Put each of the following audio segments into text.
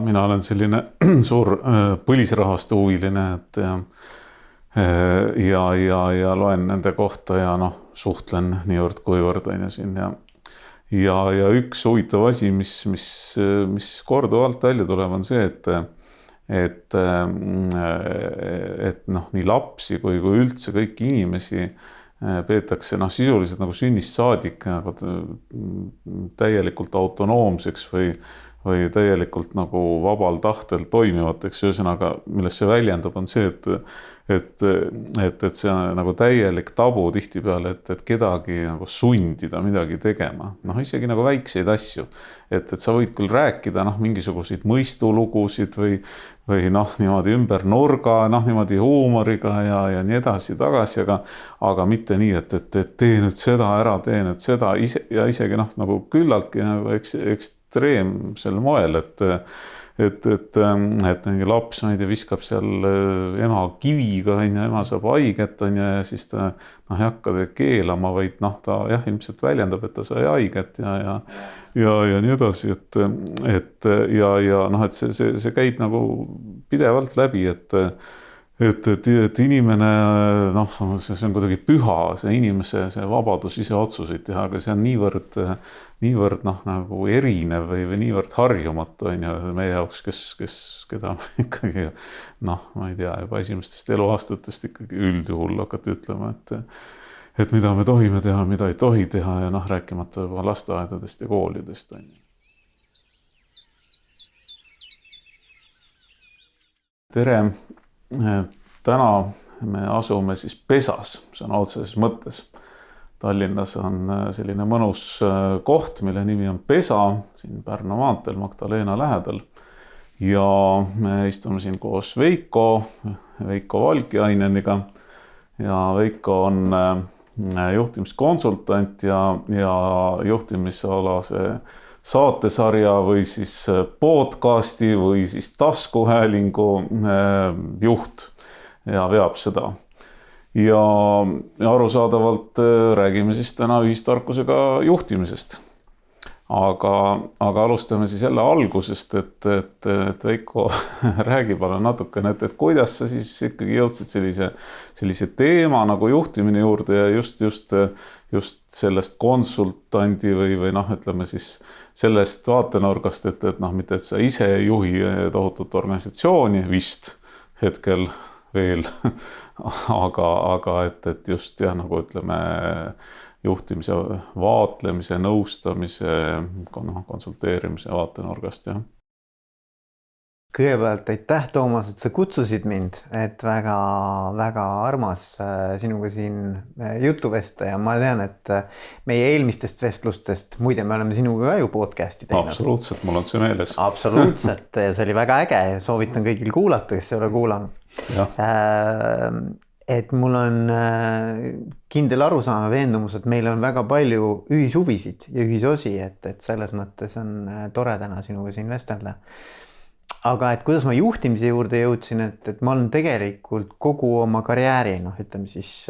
Mina olen selline suur põlisrahvaste huviline, ja loen nende kohta ja suhtlen niivõrd kuivõrd on ju siin ja üks huvitav asi, mis korduvalt välja tuleb, on see, et nii lapsi kui üldse kõiki inimesi peetakse sisuliselt nagu sünnist saadik nagu täielikult autonoomseks või täielikult nagu vabal tahtel toimivateks. Ühesõnaga, millest see väljendub, on see, et see on nagu täielik tabu tihtipeale, et kedagi nagu sundida midagi tegema. Isegi nagu väikseid asju. Et sa võid küll rääkida mingisuguseid mõistulugusid või niimoodi ümber nurga, niimoodi huumoriga ja nii edasi tagasi, aga mitte nii, et tee nüüd seda ära, tee nüüd seda ja isegi nagu küllaltki nagu ekstreemsel moel, et mingi laps, ma ei tea, viskab seal ema kiviga, ema saab haiget, ja siis ta ei hakka keelama, vaid ta ilmselt väljendab, et ta sai haiget ja nii edasi, et see käib nagu pidevalt läbi, et inimene, see on kuidagi püha, see inimese see vabadus ise otsuseid teha, aga see on niivõrd nagu erinev või niivõrd harjumatu on ju meie jaoks, keda ikkagi, ma ei tea, juba esimestest eluaastatest ikkagi üldjuhul hakati ütlema, et mida me tohime teha, mida ei tohi teha ja rääkimata juba lasteaedadest ja koolidest on ju. Tere! Täna me asume siis Pesas, see on otseses mõttes. Tallinnas on selline mõnus koht, mille nimi on Pesa, siin Pärnu maanteel Magdalena lähedal. Ja me istume siin koos Veiko Valkjaineniga. Ja Veiko on juhtimiskonsultant ja juhtimisalase saatesarja või siis podcasti või siis taskuhäälingu juht ja veab seda. Ja arusaadavalt räägime siis täna ühistarkusega juhtimisest. Aga alustame siis jälle algusest, et Veiko räägib natukene, et kuidas sa siis ikkagi jõudsid sellise teema nagu juhtimine juurde ja just sellest konsultandi või ütleme siis sellest vaatenurgast, et mitte, et sa ise ei juhi tohutut organisatsiooni vist hetkel veel, aga et just nagu ütleme juhtimise, vaatlemise, nõustamise, konsulteerimise vaatenurgast. Kõigepealt aitäh, Toomas, et sa kutsusid mind, et väga armas sinuga siin juttu vesta ja ma tean, et meie eelmistest vestlustest, muide me oleme sinuga ka ju podcasti teinud. Absoluutselt, mul on see meeles. Absoluutselt, see oli väga äge ja soovitan kõigil kuulata, kes ei ole kuulanud. Et mul on kindel arusaam ja veendumus, et meil on väga palju ühishuvisid ja ühisosi, et selles mõttes on tore täna sinuga siin vestelda. Aga et kuidas ma juhtimise juurde jõudsin, et ma olen tegelikult kogu oma karjääri, ütleme siis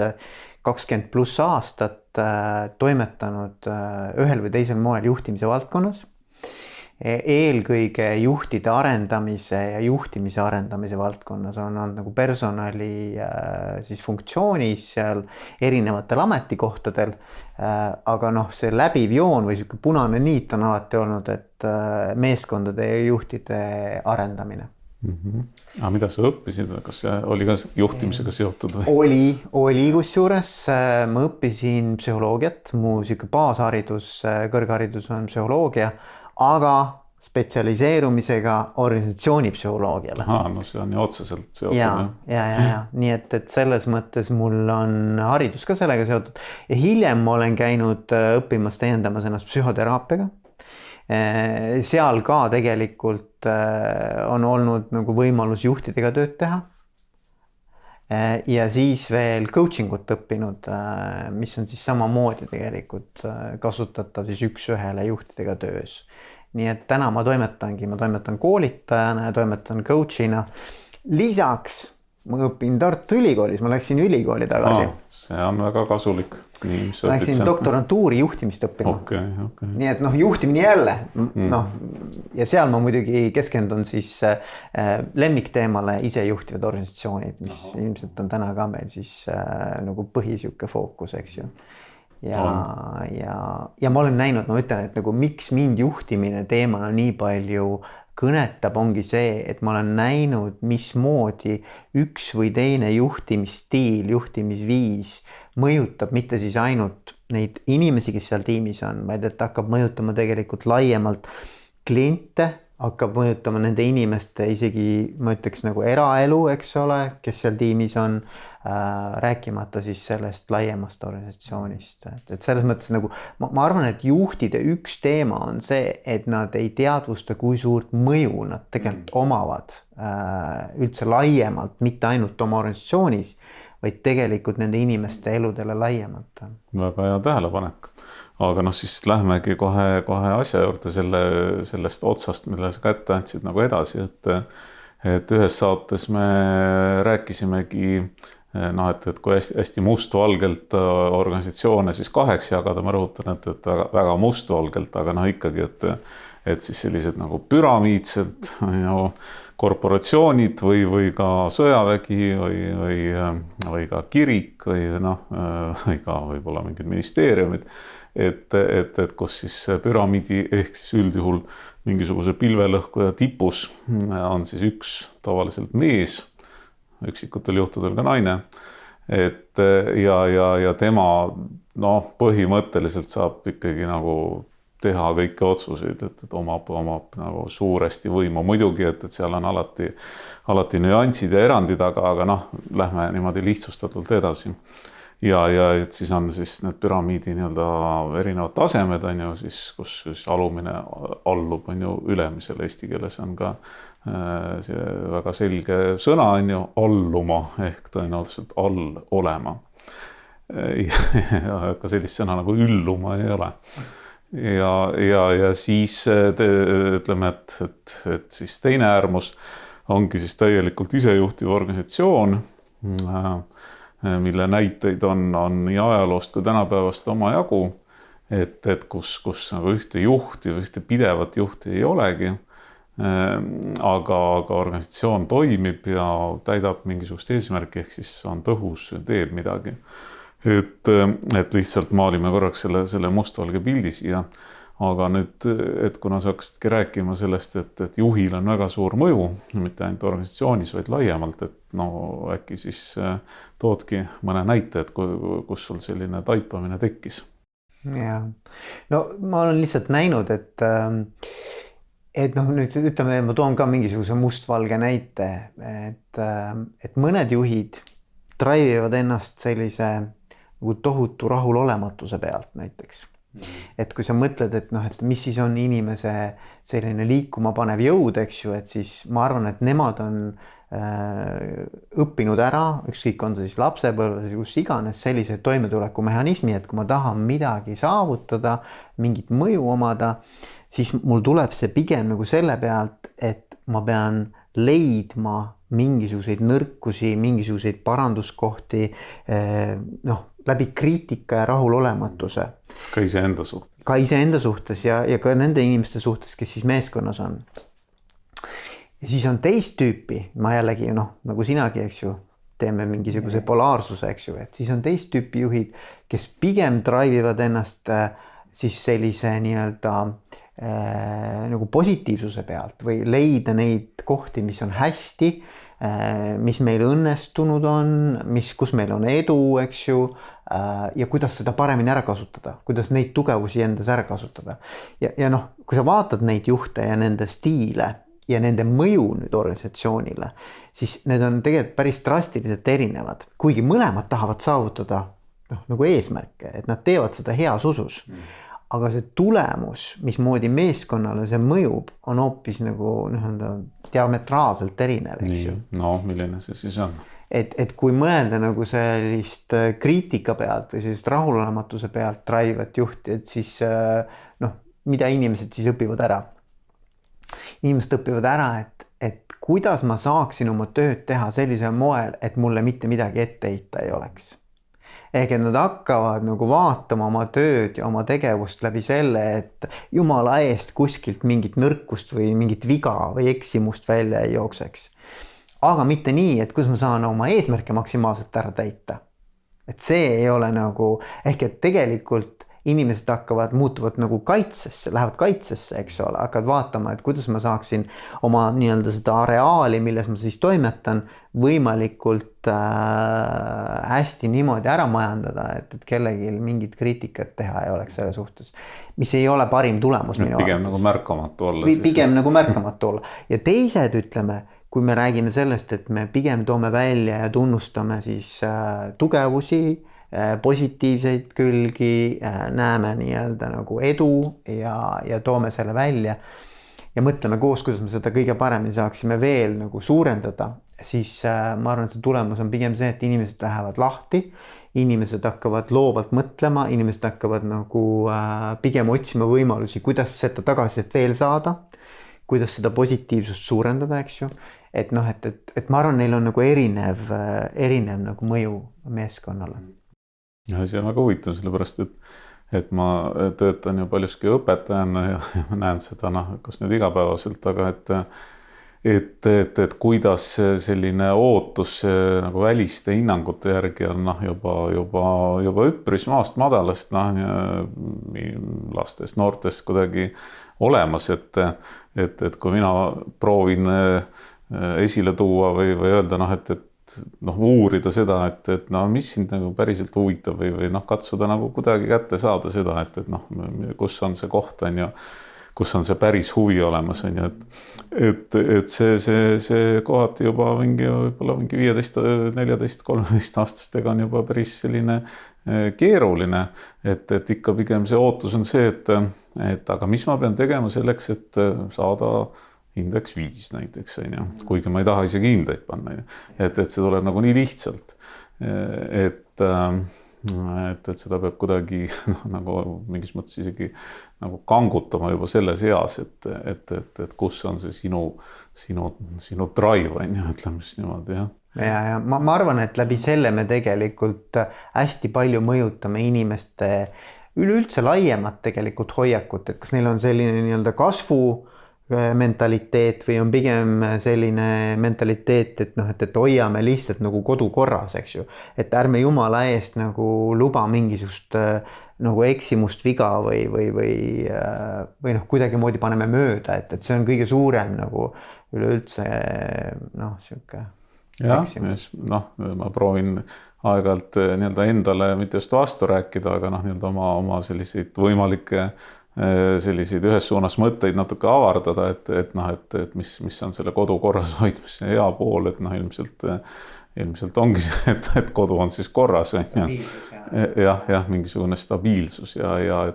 20+ aastat toimetanud ühel või teisel moel juhtimise valdkonnas. Eelkõige juhtide arendamise ja juhtimise arendamise valdkonnas on nagu personali siis funktsioonis seal erinevatel ametikohtadel, aga see läbiv joon või selline punane niit on alati olnud, et meeskondade ja juhtide arendamine. Aga mida sa õppisid? Kas see oli ka juhtimisega seotud? Või? Oli kusjuures, ma õppisin psühholoogiat, mu baasharidus, kõrgharidus on psühholoogia, aga spetsialiseerumisega organisatsioonipsühholoogiale. See on ju otseselt seotud. Ja. Nii et selles mõttes mul on haridus ka sellega seotud. Ja hiljem ma olen käinud õppimas, täiendamas ennast psühhoteraapiaga. Seal ka tegelikult on olnud nagu võimalus juhtidega tööd teha. Ja siis veel coachingut õppinud, mis on siis samamoodi tegelikult kasutatav siis üks-ühele juhtidega töös. Nii et täna ma toimetan koolitajana ja toimetan coachina. Lisaks ma õpin Tartu Ülikoolis, ma läksin ülikooli tagasi. See on väga kasulik. Nii, ma läksin doktorantuuri juhtimist õppima. Nii et juhtimine jälle, ja seal ma muidugi keskendun siis lemmikteemale isejuhtivad organisatsioonid, mis ilmselt on täna ka meil siis nagu põhisiuke fookus, eks ju. Ja ma olen näinud, ma ütlen, et nagu miks mind juhtimine teemana nii palju kõnetab, ongi see, et ma olen näinud, mismoodi üks või teine juhtimisstiil, juhtimisviis mõjutab mitte siis ainult neid inimesi, kes seal tiimis on, vaid et hakkab mõjutama tegelikult laiemalt kliente, hakkab mõjutama nende inimeste isegi, ma ütleks nagu eraelu, eks ole, kes seal tiimis on, rääkimata siis sellest laiemast organisatsioonist. Et selles mõttes nagu, ma arvan, et juhtide üks teema on see, et nad ei teadvusta, kui suurt mõju nad tegelikult omavad üldse laiemalt, mitte ainult oma organisatsioonis, vaid tegelikult nende inimeste eludele laiemalt. Väga hea tähelepanek. Aga siis lähmegi kohe asja juurde sellest otsast, mille sa kätte andsid nagu edasi, et ühes saates me rääkisimegi, et kui hästi mustvalgelt organisatsioone siis kaheks jagada, ma rõhutan, et väga mustvalgelt, aga ikkagi, et siis sellised nagu püramiidsed korporatsioonid või ka sõjavägi või ka kirik või ka võib-olla mingid ministeeriumid, et kus siis püramiidi ehk siis üldjuhul mingisuguse pilvelõhkuja tipus on siis üks tavaliselt mees, üksikutel juhtudel ka naine, ja tema põhimõtteliselt saab ikkagi nagu teha kõiki otsuseid, et omab nagu suuresti võimu. Muidugi, et seal on alati nüansid ja erandid, aga lähme niimoodi lihtsustatult edasi. Ja et siis on siis need püramiidi erinevad tasemed, on ju, siis, kus siis alumine allub, on ju, ülemisele. Eesti keeles on ka see väga selge sõna, on ju, alluma ehk tõenäoliselt all olema. Aga sellist sõna nagu ülluma ei ole. Ja siis ütleme, et siis teine äärmus ongi siis täielikult isejuhtiv organisatsioon, mille näiteid on nii ajaloost kui tänapäevast omajagu, et kus nagu ühte juhti või ühte pidevat juhti ei olegi, aga organisatsioon toimib ja täidab mingisugust eesmärki, ehk siis on tõhus ja teeb midagi. Et lihtsalt maalime korraks selle mustvalge pildi siia, aga nüüd, et kuna sa hakkasidki rääkima sellest, et juhil on väga suur mõju, mitte ainult organisatsioonis, vaid laiemalt, et äkki siis toodki mõne näite, et kus sul selline taipamine tekkis. Ja, ma olen lihtsalt näinud, et nüüd ütleme, ma toon ka mingisuguse mustvalge näite, et mõned juhid drive'ivad ennast sellise tohutu rahulolematuse pealt näiteks. Et kui sa mõtled, et mis siis on inimese selline liikuma panev jõud, eks ju, et siis ma arvan, et nemad on õppinud ära, ükskõik on see siis lapsepõlves, kus iganes sellise toimetulekumehhanismi, et kui ma tahan midagi saavutada, mingit mõju omada, siis mul tuleb see pigem nagu selle pealt, et ma pean leidma mingisuguseid nõrkusi, mingisuguseid paranduskohti, läbi kriitika ja rahulolematuse. Ka iseenda suhtes. Ka iseenda suhtes ja ka nende inimeste suhtes, kes siis meeskonnas on. Ja siis on teist tüüpi, ma jällegi, nagu sinagi, eks ju, teeme mingisuguse polaarsuse, eks ju, et siis on teist tüüpi juhid, kes pigem drive'ivad ennast siis sellise nagu positiivsuse pealt või leida neid kohti, mis on hästi, mis meil õnnestunud on, kus meil on edu, eks ju, ja kuidas seda paremini ära kasutada, kuidas neid tugevusi endas ära kasutada. Ja kui sa vaatad neid juhte ja nende stiile ja nende mõju nüüd organisatsioonile, siis need on tegelikult päris drastiliselt erinevad, kuigi mõlemad tahavad saavutada nagu eesmärke, et nad teevad seda heas usus. Aga see tulemus, mismoodi meeskonnale see mõjub, on hoopis nagu diametraalselt erinev, eks ju. Milline see siis on? Et kui mõelda nagu sellist kriitika pealt või sellist rahulolematuse pealt drive'ivat juhti, et siis mida inimesed siis õpivad ära? Inimesed õpivad ära, et kuidas ma saaksin oma tööd teha sellisel moel, et mulle mitte midagi ette heita ei oleks. Ehk et nad hakkavad nagu vaatama oma tööd ja oma tegevust läbi selle, et jumala eest kuskilt mingit nõrkust või mingit viga või eksimust välja ei jookseks. Aga mitte nii, et kus ma saan oma eesmärke maksimaalselt ära täita. Et see ei ole nagu, ehk et tegelikult inimesed muutuvad nagu kaitsesse, lähevad kaitsesse, eks ole, hakkavad vaatama, et kuidas ma saaksin oma nii-öelda seda areaali, milles ma siis toimetan, võimalikult hästi niimoodi ära majandada, et kellelgi mingit kriitikat teha ei oleks selle suhtes, mis ei ole parim tulemus. Pigem nagu märkamatu olla. Pigem nagu märkamatu olla. Ja teised, ütleme, kui me räägime sellest, et me pigem toome välja ja tunnustame siis tugevusi, positiivseid külgi, näeme nii-öelda nagu edu ja toome selle välja ja mõtleme koos, kuidas me seda kõige paremini saaksime veel nagu suurendada, siis ma arvan, et see tulemus on pigem see, et inimesed lähevad lahti, inimesed hakkavad loovalt mõtlema, inimesed hakkavad nagu pigem otsima võimalusi, kuidas seda tagasisidet veel saada, kuidas seda positiivsust suurendada, eks ju. Et noh, et ma arvan, neil on nagu erinev nagu mõju meeskonnale. Ja see on väga huvitav, sellepärast, et ma töötan ju paljuski õpetajana ja ma näen seda, kas nüüd igapäevaselt, aga et kuidas selline ootus nagu väliste hinnangute järgi on juba üpris maast madalast lastest, noortest kuidagi olemas, et kui mina proovin esile tuua või öelda, et uurida seda, et mis sind nagu päriselt huvitab või katsuda nagu kuidagi kätte saada seda, et kus on see koht, on ju, kus on see päris huvi olemas, on ju, et see kohati juba võib-olla 15, 14, 13 aastastega on juba päris selline keeruline, et ikka pigem see ootus on see, et aga mis ma pean tegema selleks, et saada indeks 5 näiteks, on ju, kuigi ma ei taha isegi hindeid panna, et see tuleb nagu nii lihtsalt, et seda peab kuidagi nagu mingis mõttes isegi nagu kangutama juba selles eas, et kus on see sinu drive, on ju, ütleme siis niimoodi, jah. Ja ma arvan, et läbi selle me tegelikult hästi palju mõjutame inimeste üleüldse laiemat tegelikult hoiakut, et kas neil on selline nii-öelda kasvu mentaliteet või on pigem selline mentaliteet, et hoiame lihtsalt nagu kodu korras, eks ju. Et ärme jumala eest nagu luba mingisugust nagu eksimust, viga või kuidagi moodi paneme mööda, et see on kõige suurem nagu üleüldse siuke. Jah, ma proovin aeg-ajalt nii-öelda endale mitte just vastu rääkida, aga nii-öelda oma selliseid võimalikke selliseid ühes suunas mõtteid natuke avardada, et mis on selle kodu korras hoidmise hea pool, et ilmselt ongi see, et kodu on siis korras, jah, mingisugune stabiilsus ja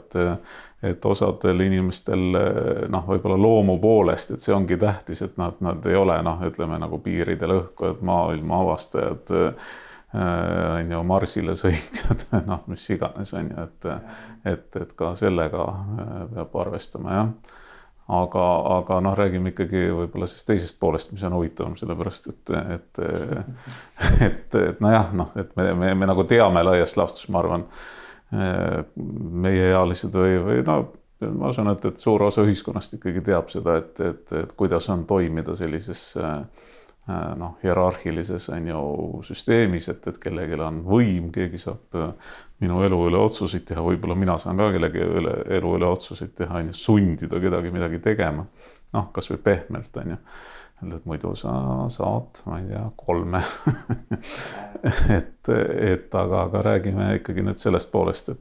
et osadel inimestel võib-olla loomu poolest, et see ongi tähtis, et nad ei ole ütleme nagu piiridel õhkujad, maailma avastajad, on ju, Marsile sõitjad, mis iganes, on ju, et ka sellega peab arvestama, jah. Aga räägime ikkagi võib-olla siis teisest poolest, mis on huvitavam, sellepärast, et me nagu teame laias laastus, ma arvan, meieealised või ma usun, et suur osa ühiskonnast ikkagi teab seda, et kuidas on toimida sellises hierarhilises on ju süsteemis, et kellelgi on võim, keegi saab minu elu üle otsuseid teha, võib-olla mina saan ka kellegi elu üle otsuseid teha, on ju, sundida kedagi midagi tegema, kas või pehmelt, on ju, et muidu sa saad, ma ei tea, 3 aga räägime ikkagi nüüd sellest poolest,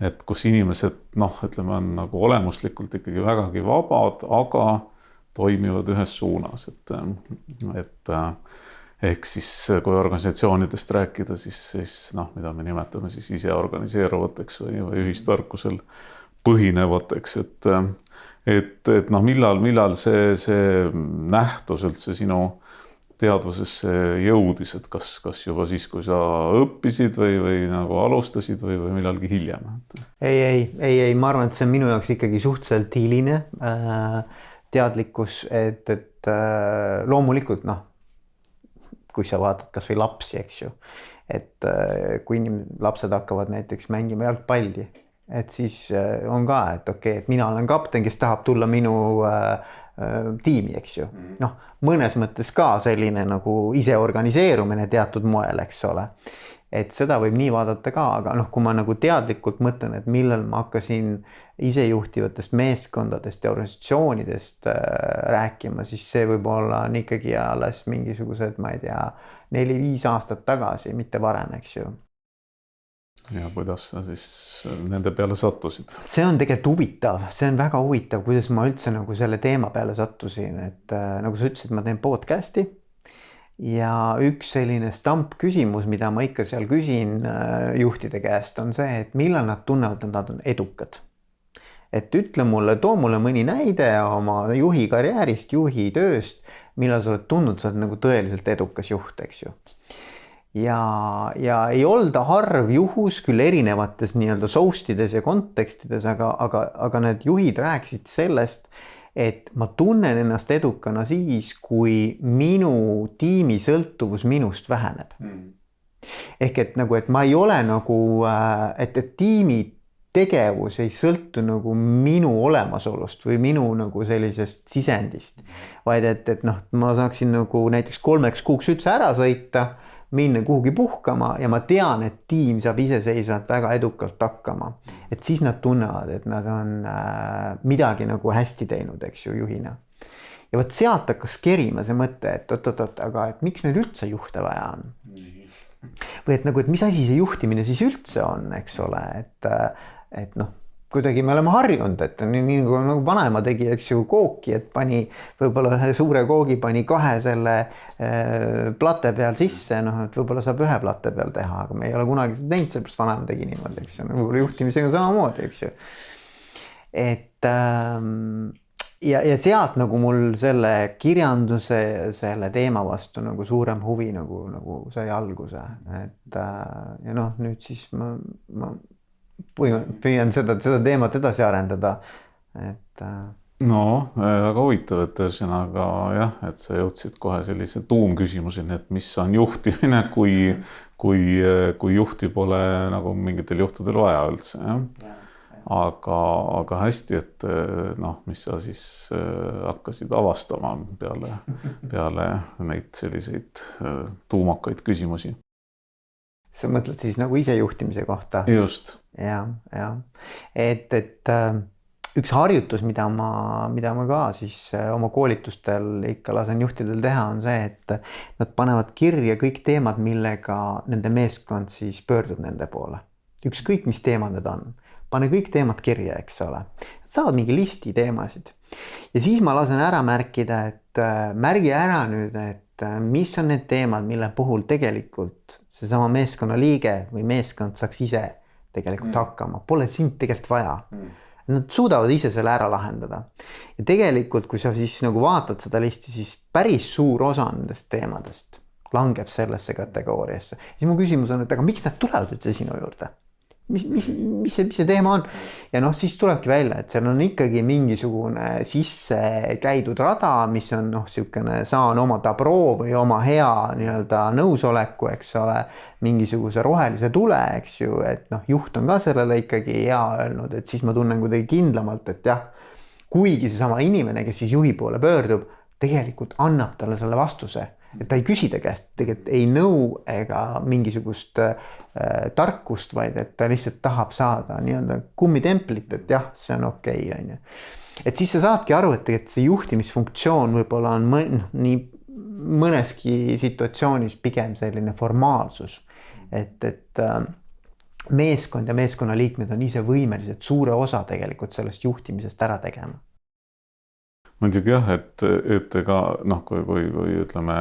et kus inimesed, ütleme, on nagu olemuslikult ikkagi vägagi vabad, aga toimivad ühes suunas, et ehk siis kui organisatsioonidest rääkida, siis mida me nimetame siis ise organiseeruvateks või ühistarkusel põhinevateks, et millal see nähtus üldse sinu teadvusesse jõudis, et kas juba siis, kui sa õppisid või nagu alustasid või millalgi hiljem? Ei, ma arvan, et see on minu jaoks ikkagi suhteliselt hiline. teadlikkus, et loomulikult noh, kui sa vaatad kas või lapsi, eks ju, et kui lapsed hakkavad näiteks mängima jalgpalli, et siis on ka, et okei, et mina olen kapten, kes tahab tulla minu tiimi, eks ju. Noh, mõnes mõttes ka selline nagu iseorganiseerumine teatud moel, eks ole. Et seda võib nii vaadata ka, aga noh, kui ma nagu teadlikult mõtlen, et millal ma hakkasin isejuhtivatest meeskondadest ja organisatsioonidest rääkima, siis see võib-olla on ikkagi alles mingisugused, ma ei tea, 4-5 aastat tagasi, mitte varem, eks ju. Ja kuidas sa siis nende peale sattusid? See on tegelikult huvitav, see on väga huvitav, kuidas ma üldse nagu selle teema peale sattusin, et nagu sa ütlesid, ma teen podcasti ja üks selline stampküsimus, mida ma ikka seal küsin juhtide käest, on see, et millal nad tunnevad, et nad on edukad. Et ütle mulle, too mulle mõni näide oma juhi karjäärist, juhi tööst, millal sa oled tundnud, sa oled nagu tõeliselt edukas juht, eks ju. Ja ei olda harv juhus küll erinevates nii-öelda soustides ja kontekstides, aga need juhid rääkisid sellest, et ma tunnen ennast edukana siis, kui minu tiimi sõltuvus minust väheneb. Ehk et nagu, et ma ei ole nagu, et tiimi tegevus ei sõltu nagu minu olemasolust või minu nagu sellisest sisendist, vaid et noh, ma saaksin nagu näiteks 3 kuuks üldse ära sõita, minna kuhugi puhkama ja ma tean, et tiim saab iseseisvalt väga edukalt hakkama. Et siis nad tunnevad, et nad on midagi nagu hästi teinud, eks ju, juhina. Ja võt sealt hakkas kerima see mõte, et oot, aga et miks meil üldse juhte vaja on? Või et nagu, et mis asi see juhtimine siis üldse on, eks ole, et noh, kuidagi me oleme harjunud, et nii nagu vanaema tegi, eks ju, kooki, et pani võib-olla ühe suure koogi, pani 2 selle plate peal sisse, noh, et võib-olla saab 1 plate peal teha, aga me ei ole kunagi seda teinud, seepärast vanaema tegi niimoodi, eks ju, võib-olla juhtimisega samamoodi, eks ju. Et ja sealt nagu mul selle kirjanduse, selle teema vastu nagu suurem huvi nagu sai alguse, et ja noh, nüüd siis ma püüan seda teemat edasi arendada, et no väga huvitav, et ühesõnaga jah, et sa jõudsid kohe sellise tuumküsimuseni, et mis on juhtimine, kui juhti pole nagu mingitel juhtudel vaja üldse, jah. Aga hästi, et noh, mis sa siis hakkasid avastama peale neid selliseid tuumakaid küsimusi. Sa mõtled siis nagu isejuhtimise kohta? Just. Ja. Et üks harjutus, mida ma ka siis oma koolitustel ikka lasen juhtidel teha, on see, et nad panevad kirja kõik teemad, millega nende meeskond siis pöördub nende poole. Ükskõik, mis teemad need on. Pane kõik teemad kirja, eks ole. Saad mingi listi teemasid. Ja siis ma lasen ära märkida, et märgi ära nüüd, et mis on need teemad, mille puhul tegelikult seesama meeskonna liige või meeskond saaks ise tegelikult hakkama. Pole sind tegelikult vaja. Nad suudavad ise selle ära lahendada. Ja tegelikult, kui sa siis nagu vaatad seda listi, siis päris suur osa nendest teemadest langeb sellesse kategooriasse. Siis mu küsimus on, et aga miks nad tulevad üldse sinu juurde? Mis see teema on? Ja noh, siis tulebki välja, et seal on ikkagi mingisugune sisse käidud rada, mis on noh, siukene saan oma tabroo või oma hea nii-öelda nõusoleku, eks ole, mingisuguse rohelise tule, eks ju, et noh, juht on ka sellele ikkagi hea öelnud, et siis ma tunnen kuidagi kindlamalt, et jah, kuigi seesama inimene, kes siis juhi poole pöördub, tegelikult annab talle selle vastuse. Et ta ei küsi ta käest, tegelikult ei nõu ega mingisugust tarkust, vaid et ta lihtsalt tahab saada nii-öelda kummitemplit, et jah, see on okei, on ju. Et siis sa saadki aru, et see juhtimisfunktsioon võib-olla on nii mõneski situatsioonis pigem selline formaalsus, et meeskond ja meeskonnaliikmed on ise võimelised suure osa tegelikult sellest juhtimisest ära tegema. Muidugi jah, et ega noh, kui ütleme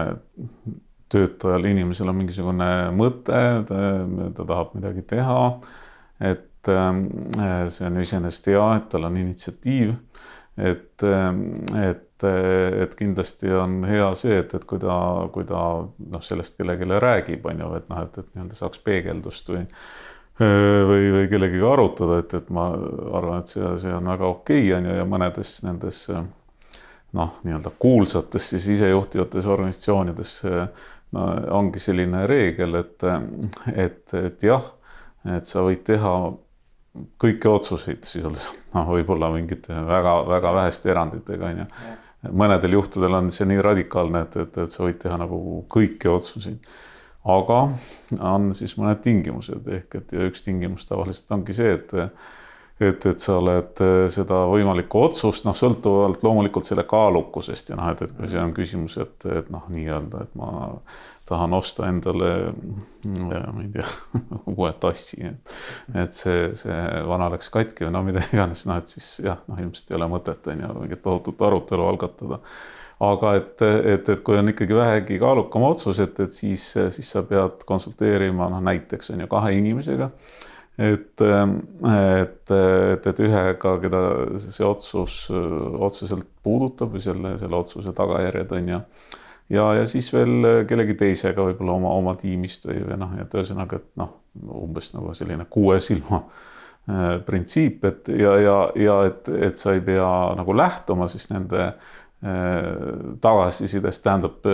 töötajal inimesel on mingisugune mõte, ta tahab midagi teha, et see on iseenesest hea, et tal on initsiatiiv, et kindlasti on hea see, et kui ta noh, sellest kellegile räägib, on ju, et noh, et nii-öelda saaks peegeldust või kellegiga arutada, et ma arvan, et see on väga okei, on ju, ja mõnedes nendes noh, nii-öelda kuulsates siis isejuhtivates organisatsioonides no, ongi selline reegel, et jah, et sa võid teha kõiki otsuseid sisuliselt, noh, võib-olla mingite väga väheste eranditega, on ju. Mõnedel juhtudel on see nii radikaalne, et sa võid teha nagu kõiki otsuseid. Aga on siis mõned tingimused ehk, et ja üks tingimus tavaliselt ongi see, et sa oled seda võimalikku otsust, noh, sõltuvalt loomulikult selle kaalukusest ja noh, et kui see on küsimus, et noh, nii-öelda, et ma tahan osta endale, ma ei tea, uue tassi, et see vana läks katki või no mida iganes, noh, et siis jah, noh, ilmselt ei ole mõtet, on ju, mingit tohutut arutelu algatada. Aga et kui on ikkagi vähegi kaalukam otsus, et siis sa pead konsulteerima, noh, näiteks on ju 2 inimesega, et ühega, keda see otsus otseselt puudutab või selle otsuse tagajärjed on ja siis veel kellegi teisega võib-olla oma tiimist või noh, et ühesõnaga, et noh, umbes nagu selline 6 silma printsiip, et et sa ei pea nagu lähtuma siis nende tagasisidest, tähendab,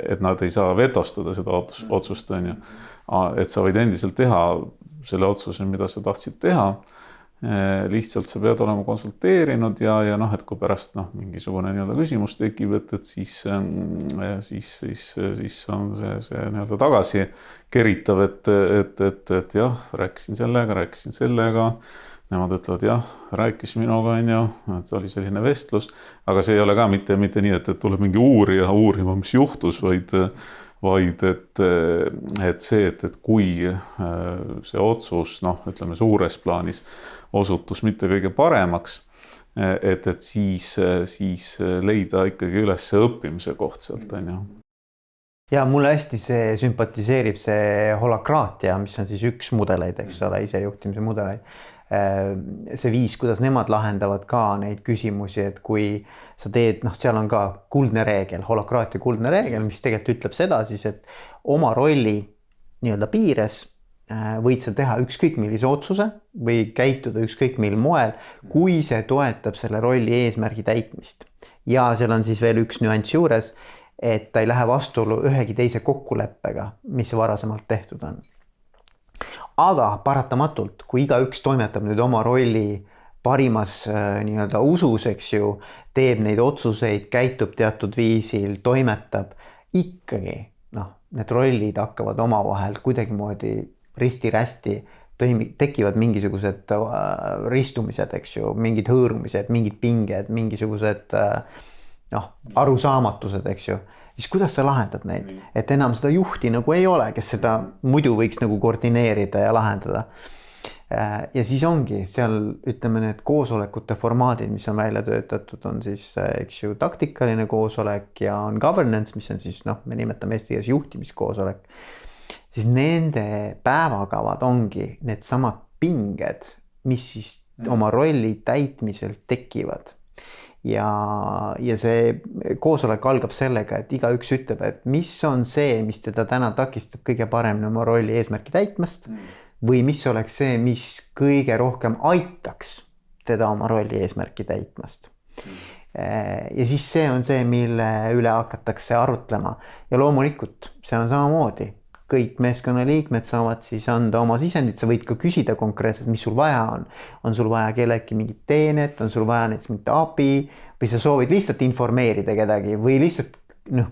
et nad ei saa vetostada seda otsust, on ju. Et sa võid endiselt teha selle otsuse, mida sa tahtsid teha. Lihtsalt sa pead olema konsulteerinud ja noh, et kui pärast noh, mingisugune nii-öelda küsimus tekib, et siis on see nii-öelda tagasi keritav, et jah, rääkisin sellega. Nemad ütlevad, jah, rääkis minuga, on ju, et oli selline vestlus, aga see ei ole ka mitte nii, et tuleb mingi uurija uurima, mis juhtus, vaid et see, et kui see otsus, noh, ütleme suures plaanis osutus mitte kõige paremaks, et siis leida ikkagi üles õppimise koht sealt, on ju. Ja mulle hästi see sümpatiseerib see holakraatia, mis on siis üks mudeleid, eks ole, isejuhtimise mudeleid. See viis, kuidas nemad lahendavad ka neid küsimusi, et kui sa teed, noh, seal on ka kuldne reegel, holakraatia kuldne reegel, mis tegelikult ütleb seda siis, et oma rolli nii-öelda piires võid sa teha ükskõik millise otsuse või käituda ükskõik mil moel, kui see toetab selle rolli eesmärgi täitmist. Ja seal on siis veel üks nüanss juures, et ta ei lähe vastuolu ühegi teise kokkuleppega, mis varasemalt tehtud on. Aga paratamatult, kui igaüks toimetab nüüd oma rolli parimas nii-öelda usus, eks ju, teeb neid otsuseid, käitub teatud viisil, toimetab, ikkagi noh, need rollid hakkavad omavahel kuidagimoodi risti-rästi, tekivad mingisugused ristumised, eks ju, mingid hõõrumised, mingid pinged, mingisugused noh, arusaamatused, eks ju. Siis kuidas sa lahendad neid, et enam seda juhti nagu ei ole, kes seda muidu võiks nagu koordineerida ja lahendada. Ja siis ongi seal, ütleme, need koosolekute formaadid, mis on välja töötatud, on siis, eks ju, taktikaline koosolek ja on governance, mis on siis, noh, me nimetame eesti keeles juhtimiskoosolek. Siis nende päevakavad ongi need samad pinged, mis siis oma rolli täitmisel tekivad. Ja see koosolek algab sellega, et igaüks ütleb, et mis on see, mis teda täna takistab kõige paremini oma rolli eesmärki täitmast või mis oleks see, mis kõige rohkem aitaks teda oma rolli eesmärki täitmast. Ja siis see on see, mille üle hakatakse arutlema ja loomulikult see on samamoodi. Kõik meeskonnaliikmed saavad siis anda oma sisendit, sa võid ka küsida konkreetselt, mis sul vaja on. On sul vaja kellelgi mingit teenet, on sul vaja näiteks mingit abi või sa soovid lihtsalt informeerida kedagi või lihtsalt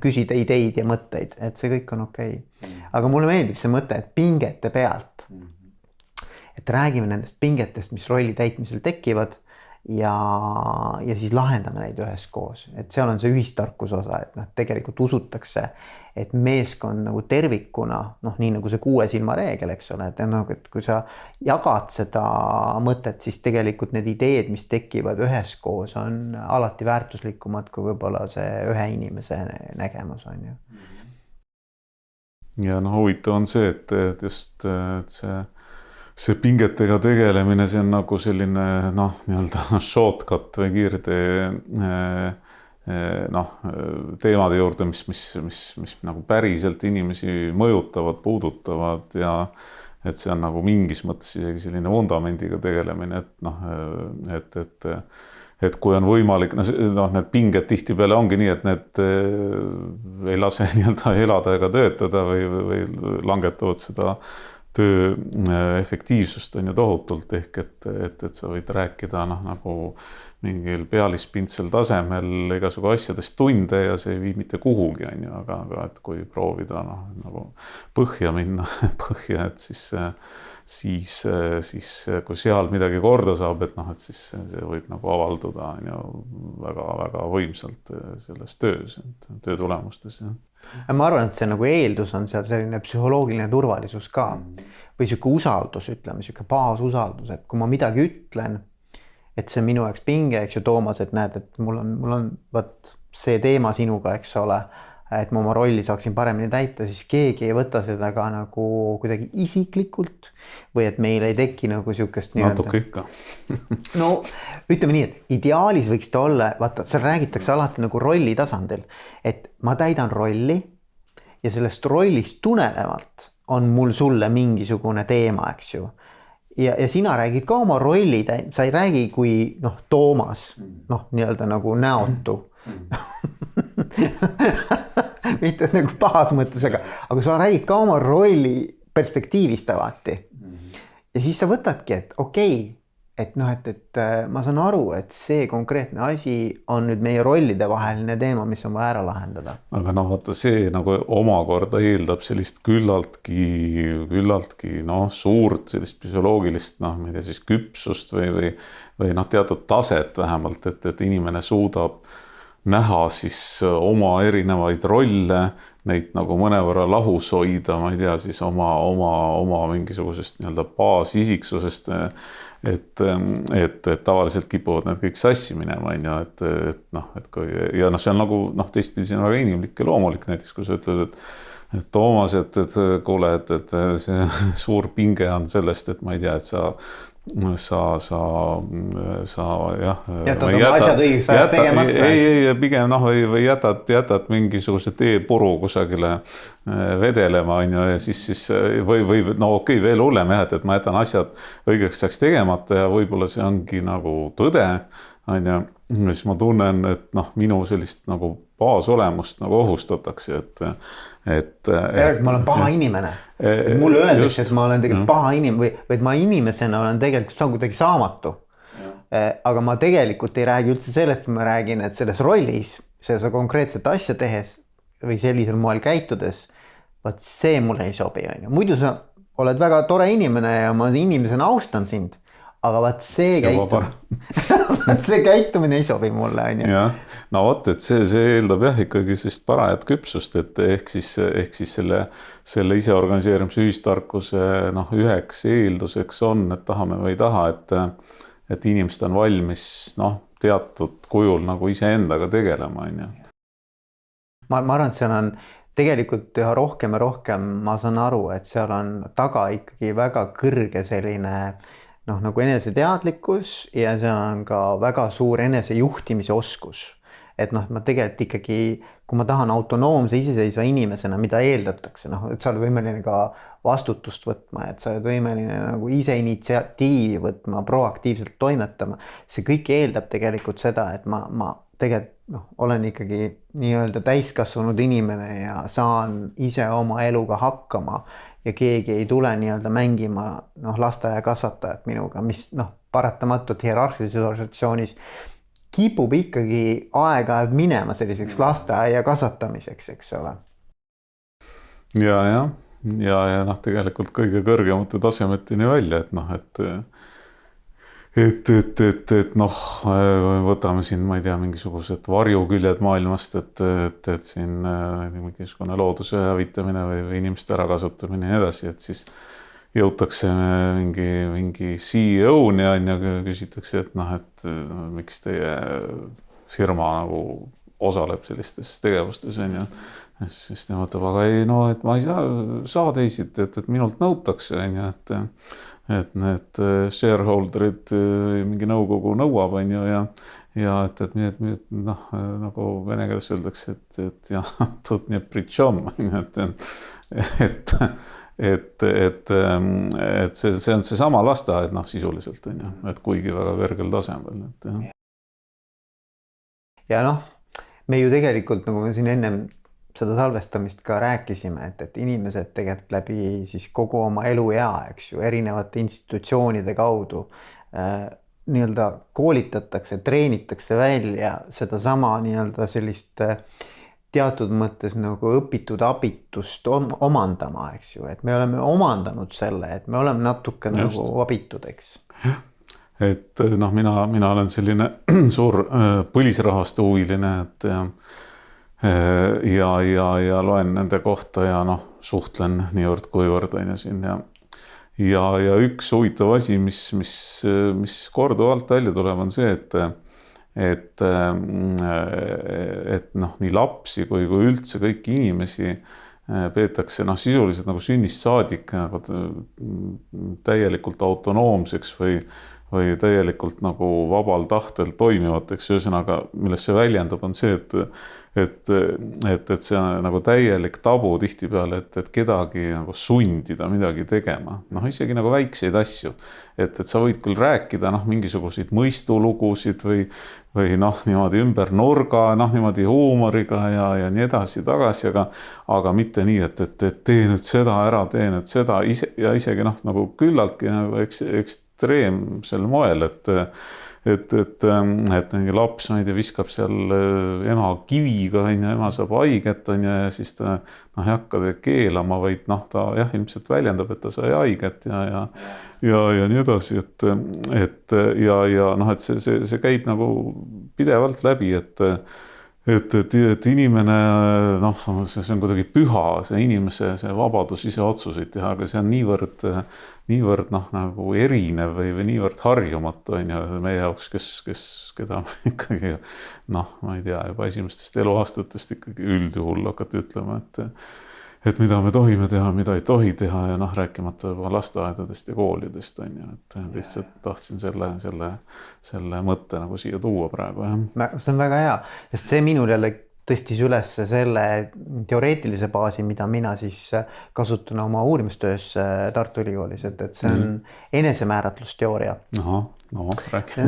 küsida ideid ja mõtteid, et see kõik on okei. Aga mulle meeldib see mõte, et pingete pealt. Et räägime nendest pingetest, mis rolli täitmisel tekivad ja siis lahendame neid üheskoos. Et seal on see ühistarkus osa, et noh, tegelikult usutakse, et meeskond nagu tervikuna, noh, nii nagu see 6 silma reegel, eks ole, et kui sa jagad seda mõtet, siis tegelikult need ideed, mis tekivad üheskoos, on alati väärtuslikumad kui võib-olla see ühe inimese nägemus on ju. Ja noh, huvitav on see, et just et see pingetega tegelemine, see on nagu selline noh, nii-öelda shortcut või kiirtee noh, teemade juurde, mis nagu päriselt inimesi mõjutavad, puudutavad ja et see on nagu mingis mõttes isegi selline vundamendiga tegelemine, et noh, et kui on võimalik, need pinged tihtipeale ongi nii, et need ei lase nii-öelda elada ega töötada või langetavad seda töö efektiivsust on ju tohutult, ehk et sa võid rääkida nagu mingil pealispindsel tasemel igasugu asjadest tunde ja see ei vii mitte kuhugi, on ju, aga et kui proovida nagu põhja minna, et siis kui seal midagi korda saab, et siis see võib nagu avalduda on ju väga-väga võimsalt selles töös, töö tulemustes. Ma arvan, et see nagu eeldus on seal selline psühholoogiline turvalisus ka või siuke usaldus, ütleme, siuke baasusaldus, et kui ma midagi ütlen, et see on minu jaoks pinge, eks ju, Toomas, et näed, et mul on võt see teema sinuga, eks ole, et ma oma rolli saaksin paremini täita, siis keegi ei võta seda ka nagu kuidagi isiklikult või et meil ei teki nagu siukest natuke ikka. No ütleme nii, et ideaalis võiks ta olla, vaata, seal räägitakse alati nagu rolli tasandil, et ma täidan rolli ja sellest rollist tulenevalt on mul sulle mingisugune teema, eks ju. Ja sina räägid ka oma rolli, sa ei räägi kui Toomas, nii-öelda nagu näotu. Mitte nagu pahas mõttes, aga sa räägid ka oma rolli perspektiivist alati. Ja siis sa võtadki, et okei, et ma saan aru, et see konkreetne asi on nüüd meie rollide vaheline teema, mis on vaja ära lahendada. Aga vaata, see nagu omakorda eeldab sellist küllaltki suurt sellist psühholoogilist, ma ei tea, siis küpsust või teatud taset vähemalt, et inimene suudab näha siis oma erinevaid rolle, neid nagu mõnevõrra lahus hoida, ma ei tea, siis oma mingisugusest nii-öelda baasisiksusest, et tavaliselt kipuvad need kõik sassi minema, et kui, ja see on nagu teistpidi see on väga inimlik ja loomulik, näiteks kui sa ütled, et Toomas, et kuule, et see suur pinge on sellest, et ma ei tea, et sa jah, pigem või jätad mingisuguse teepuru kusagile vedelema, on ju, ja siis või okei, veel hullem jah, et ma jätan asjad õigeks ajaks tegemata ja võib-olla see ongi nagu tõde, on ju, siis ma tunnen, et minu sellist nagu baasolemust nagu ohustatakse, et ma olen paha inimene. Mulle öeldakse, et ma olen tegelikult paha inimene või et ma inimesena olen tegelikult saan kuidagi saamatu. Aga ma tegelikult ei räägi üldse sellest, ma räägin, et selles rollis, seda konkreetset asja tehes või sellisel moel käitudes, vaat see mulle ei sobi. Muidu sa oled väga tore inimene ja ma inimesena austan sind. Aga vaat see käitumine ei sobi mulle, on ju. Jah, vot, et see eeldab jah ikkagi sellist parajat küpsust, et ehk siis selle iseorganiseerimise ühistarkuse üheks eelduseks on, et tahame või ei taha, et inimesed on valmis teatud kujul nagu iseendaga tegelema, on ju. Ma arvan, et seal on tegelikult üha rohkem ja rohkem, ma saan aru, et seal on taga ikkagi väga kõrge selline nagu eneseteadlikkus ja see on ka väga suur enesejuhtimise oskus. Et ma tegelikult ikkagi, kui ma tahan autonoomse iseseisva inimesena, mida eeldatakse, et sa oled võimeline ka vastutust võtma, et sa oled võimeline nagu ise initsiatiivi võtma, proaktiivselt toimetama. See kõik eeldab tegelikult seda, et ma tegelikult olen ikkagi nii-öelda täiskasvanud inimene ja saan ise oma eluga hakkama ja keegi ei tule nii-öelda mängima lasteaia kasvatajat minuga, mis paratamatult hierarhilises organisatsioonis kipub ikkagi aeg-ajalt minema selliseks lasteaia kasvatamiseks, eks ole. Ja tegelikult kõige kõrgemate tasemetini välja, et võtame siin, ma ei tea, mingisugused varjuküljed maailmast, et siin mingisugune looduse hävitamine või inimeste ärakasutamine ja nii edasi, et siis jõutakse mingi CEO-ni ja küsitakse, et miks teie firma nagu osaleb sellistes tegevustes, on ju. Siis ta mõtleb, aga ei, et ma ei saa teisiti, et minult nõutakse, on ju, et need shareholderid mingi nõukogu nõuab, on ju, ja et nagu vene keeles öeldakse, et jah, тут не при чем, et see on see sama lasteaed, sisuliselt, on ju, et kuigi väga kõrgel tasemel, et jah. ja noh, me ju tegelikult, nagu me siin ennem seda salvestamist ka rääkisime, et inimesed tegelikult läbi siis kogu oma eluea, eks ju, erinevate institutsioonide kaudu nii-öelda koolitatakse, treenitakse välja sedasama nii-öelda sellist teatud mõttes nagu õpitud abitust omandama, eks ju, et me oleme omandanud selle, et me oleme natuke just nagu abitud, eks. Et noh, mina olen selline suur põlisrahvaste huviline, et ja loen nende kohta ja noh, suhtlen niivõrd-kuivõrd on ju siin ja üks huvitav asi, mis korduvalt välja tuleb, on see, et noh, nii lapsi kui üldse kõiki inimesi peetakse noh, sisuliselt nagu sünnist saadik nagu täielikult autonoomseks või täielikult nagu vabal tahtel toimivateks. Ühesõnaga, millest see väljendub, on see, et see on nagu täielik tabu tihtipeale, et kedagi nagu sundida midagi tegema. Noh, isegi nagu väikseid asju. Et sa võid küll rääkida noh, mingisuguseid mõistulugusid või noh, niimoodi ümber nurga, noh, niimoodi huumoriga ja nii edasi tagasi, aga mitte nii, et tee nüüd seda ära, tee nüüd seda ja isegi noh, nagu küllaltki nagu ekstreemsel moel, et mingi laps, ma ei tea, viskab seal ema kiviga, ema saab haiget, ja siis ta noh, ei hakka keelama, vaid noh, ta jah, ilmselt väljendab, et ta sai haiget ja nii edasi, ja noh, et see käib nagu pidevalt läbi, et inimene, noh, see on kuidagi püha, see inimese see vabadus ise otsuseid teha, aga see on niivõrd noh, nagu erinev või niivõrd harjumatu on ju meie jaoks, keda ikkagi noh, ma ei tea, juba esimestest eluaastatest ikkagi üldjuhul hakati ütlema, et mida me tohime teha, mida ei tohi teha ja noh, rääkimata juba lasteaedadest ja koolidest on ju, et lihtsalt tahtsin selle mõtte nagu siia tuua praegu. See on väga hea, sest see minul jälle tõstis üles selle teoreetilise baasi, mida mina siis kasutan oma uurimustöös Tartu Ülikoolis, et see on enesemääratlusteooria.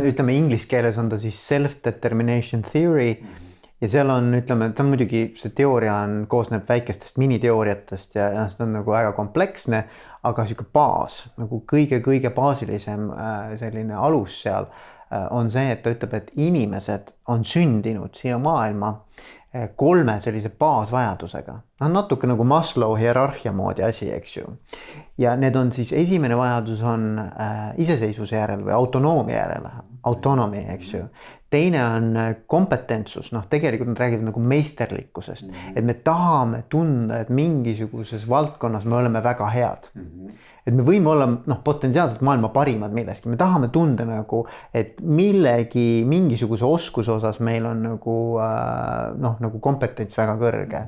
Ütleme, inglise keeles on ta siis self-determination theory. Ja seal on, ütleme, ta on muidugi, see teooria koosneb väikestest miniteooriatest ja see on nagu väga kompleksne, aga siuke baas, nagu kõige baasilisem selline alus seal on see, et ta ütleb, et inimesed on sündinud siia maailma 3 sellise baasvajadusega. Natuke nagu Maslow hierarhia moodi asi, eks ju. Ja need on siis, esimene vajadus on iseseisvuse järel või autonoomia järele, autonomi, eks ju. Teine on kompetentsus, noh, tegelikult nad räägivad nagu meisterlikkusest, et me tahame tunda, et mingisuguses valdkonnas me oleme väga head. Et me võime olla noh, potentsiaalselt maailma parimad milleski, me tahame tunda nagu, et mingisuguse oskuse osas meil on noh, nagu kompetents väga kõrge.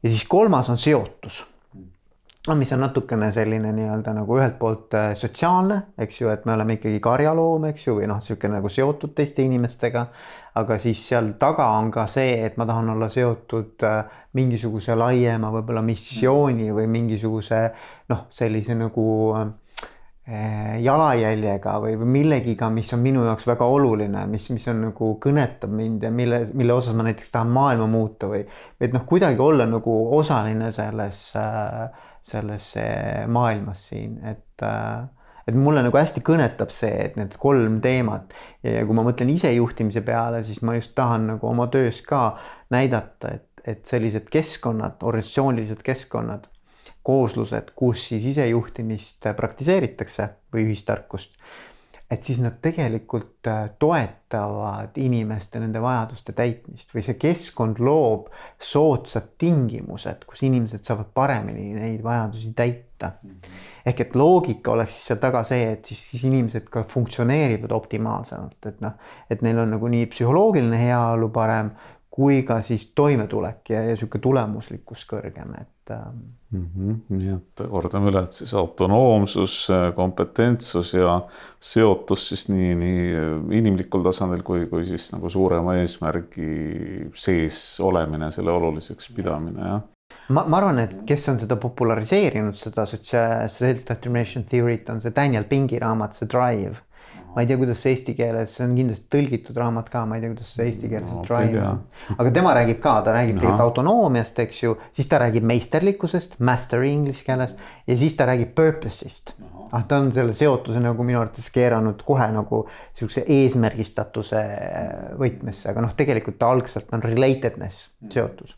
Ja siis 3. on seotus. Mis on natukene selline nii-öelda nagu ühelt poolt sotsiaalne, eks ju, et me oleme ikkagi karjaloom, eks ju, või noh, selline nagu seotud teiste inimestega, aga siis seal taga on ka see, et ma tahan olla seotud mingisuguse laiema võib-olla missiooni või mingisuguse noh, sellise nagu jalajäljega või millegiga, mis on minu jaoks väga oluline, mis on nagu kõnetab mind ja mille osas ma näiteks tahan maailma muuta või et noh, kuidagi olla nagu osaline selles maailmas siin, et mulle nagu hästi kõnetab see, et need 3 teemat ja kui ma mõtlen isejuhtimise peale, siis ma just tahan nagu oma töös ka näidata, et sellised keskkonnad, organisatsioonilised keskkonnad, kooslused, kus siis isejuhtimist praktiseeritakse või ühistarkust, et siis nad tegelikult toetavad inimeste nende vajaduste täitmist või see keskkond loob soodsad tingimused, kus inimesed saavad paremini neid vajadusi täita. Ehk et loogika oleks siis seal taga see, et siis inimesed ka funktsioneerivad optimaalsemalt, et noh, et neil on nagu nii psühholoogiline heaolu parem kui ka siis toimetulek ja siuke tulemuslikkus kõrgem, et Nii et kordame üle, et siis autonoomsus, kompetentsus ja seotus siis nii inimlikul tasandil kui siis nagu suurema eesmärgi sees olemine, selle oluliseks pidamine, jah. Ma arvan, et kes on seda populariseerinud, seda self-determination theory't, on see Daniel Pinki raamat, see Drive. ma ei tea, kuidas see eesti keeles, see on kindlasti tõlgitud raamat ka, ma ei tea, kuidas see eesti keeles No, drive on. Aga tema räägib ka, ta räägib tegelikult autonoomiast, eks ju, siis ta räägib meisterlikkusest, mastery inglise keeles ja siis ta räägib purpose'ist. Ta on selle seotuse nagu minu arvates keeranud kohe nagu siukse eesmärgistatuse võtmesse, aga noh, tegelikult ta algselt on relatedness seotus.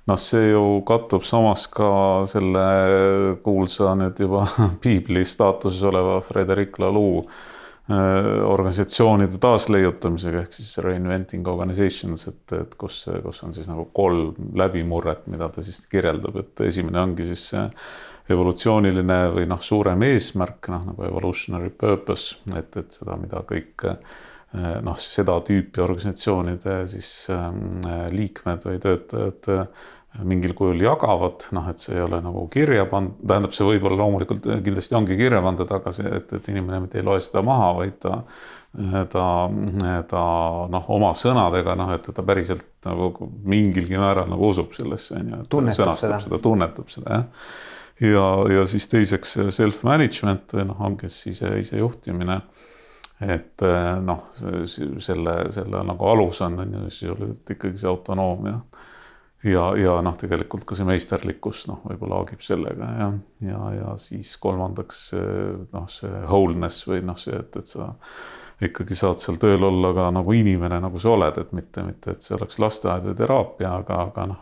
No see ju kattub samas ka selle kuulsa nüüd juba piibli staatuses oleva Frederic Laloux organisatsioonide taasleiutamisega ehk siis Reinventing Organizations, et kus on siis nagu 3 läbimurret, mida ta siis kirjeldab, et esimene ongi siis evolutsiooniline või suurem eesmärk, nagu evolutionary purpose, et seda, mida kõik seda tüüpi organisatsioonide siis liikmed või töötajad mingil kujul jagavad, et see ei ole nagu kirja pandud, tähendab see võib-olla loomulikult kindlasti ongi kirja pandud, aga see, et inimene mitte ei loe seda maha, vaid ta oma sõnadega, et ta päriselt nagu mingilgi määral nagu usub sellesse, sõnastab seda, tunnetab seda, ja siis teiseks self-management või ongi siis ise juhtimine. Et selle nagu alus on sisuliselt ikkagi see autonoomia ja tegelikult ka see meisterlikkus võib-olla haagib sellega ja siis kolmandaks see wholeness või see, et sa ikkagi saad seal tööl olla ka nagu inimene, nagu sa oled, et mitte, et see oleks lasteaed või teraapia, aga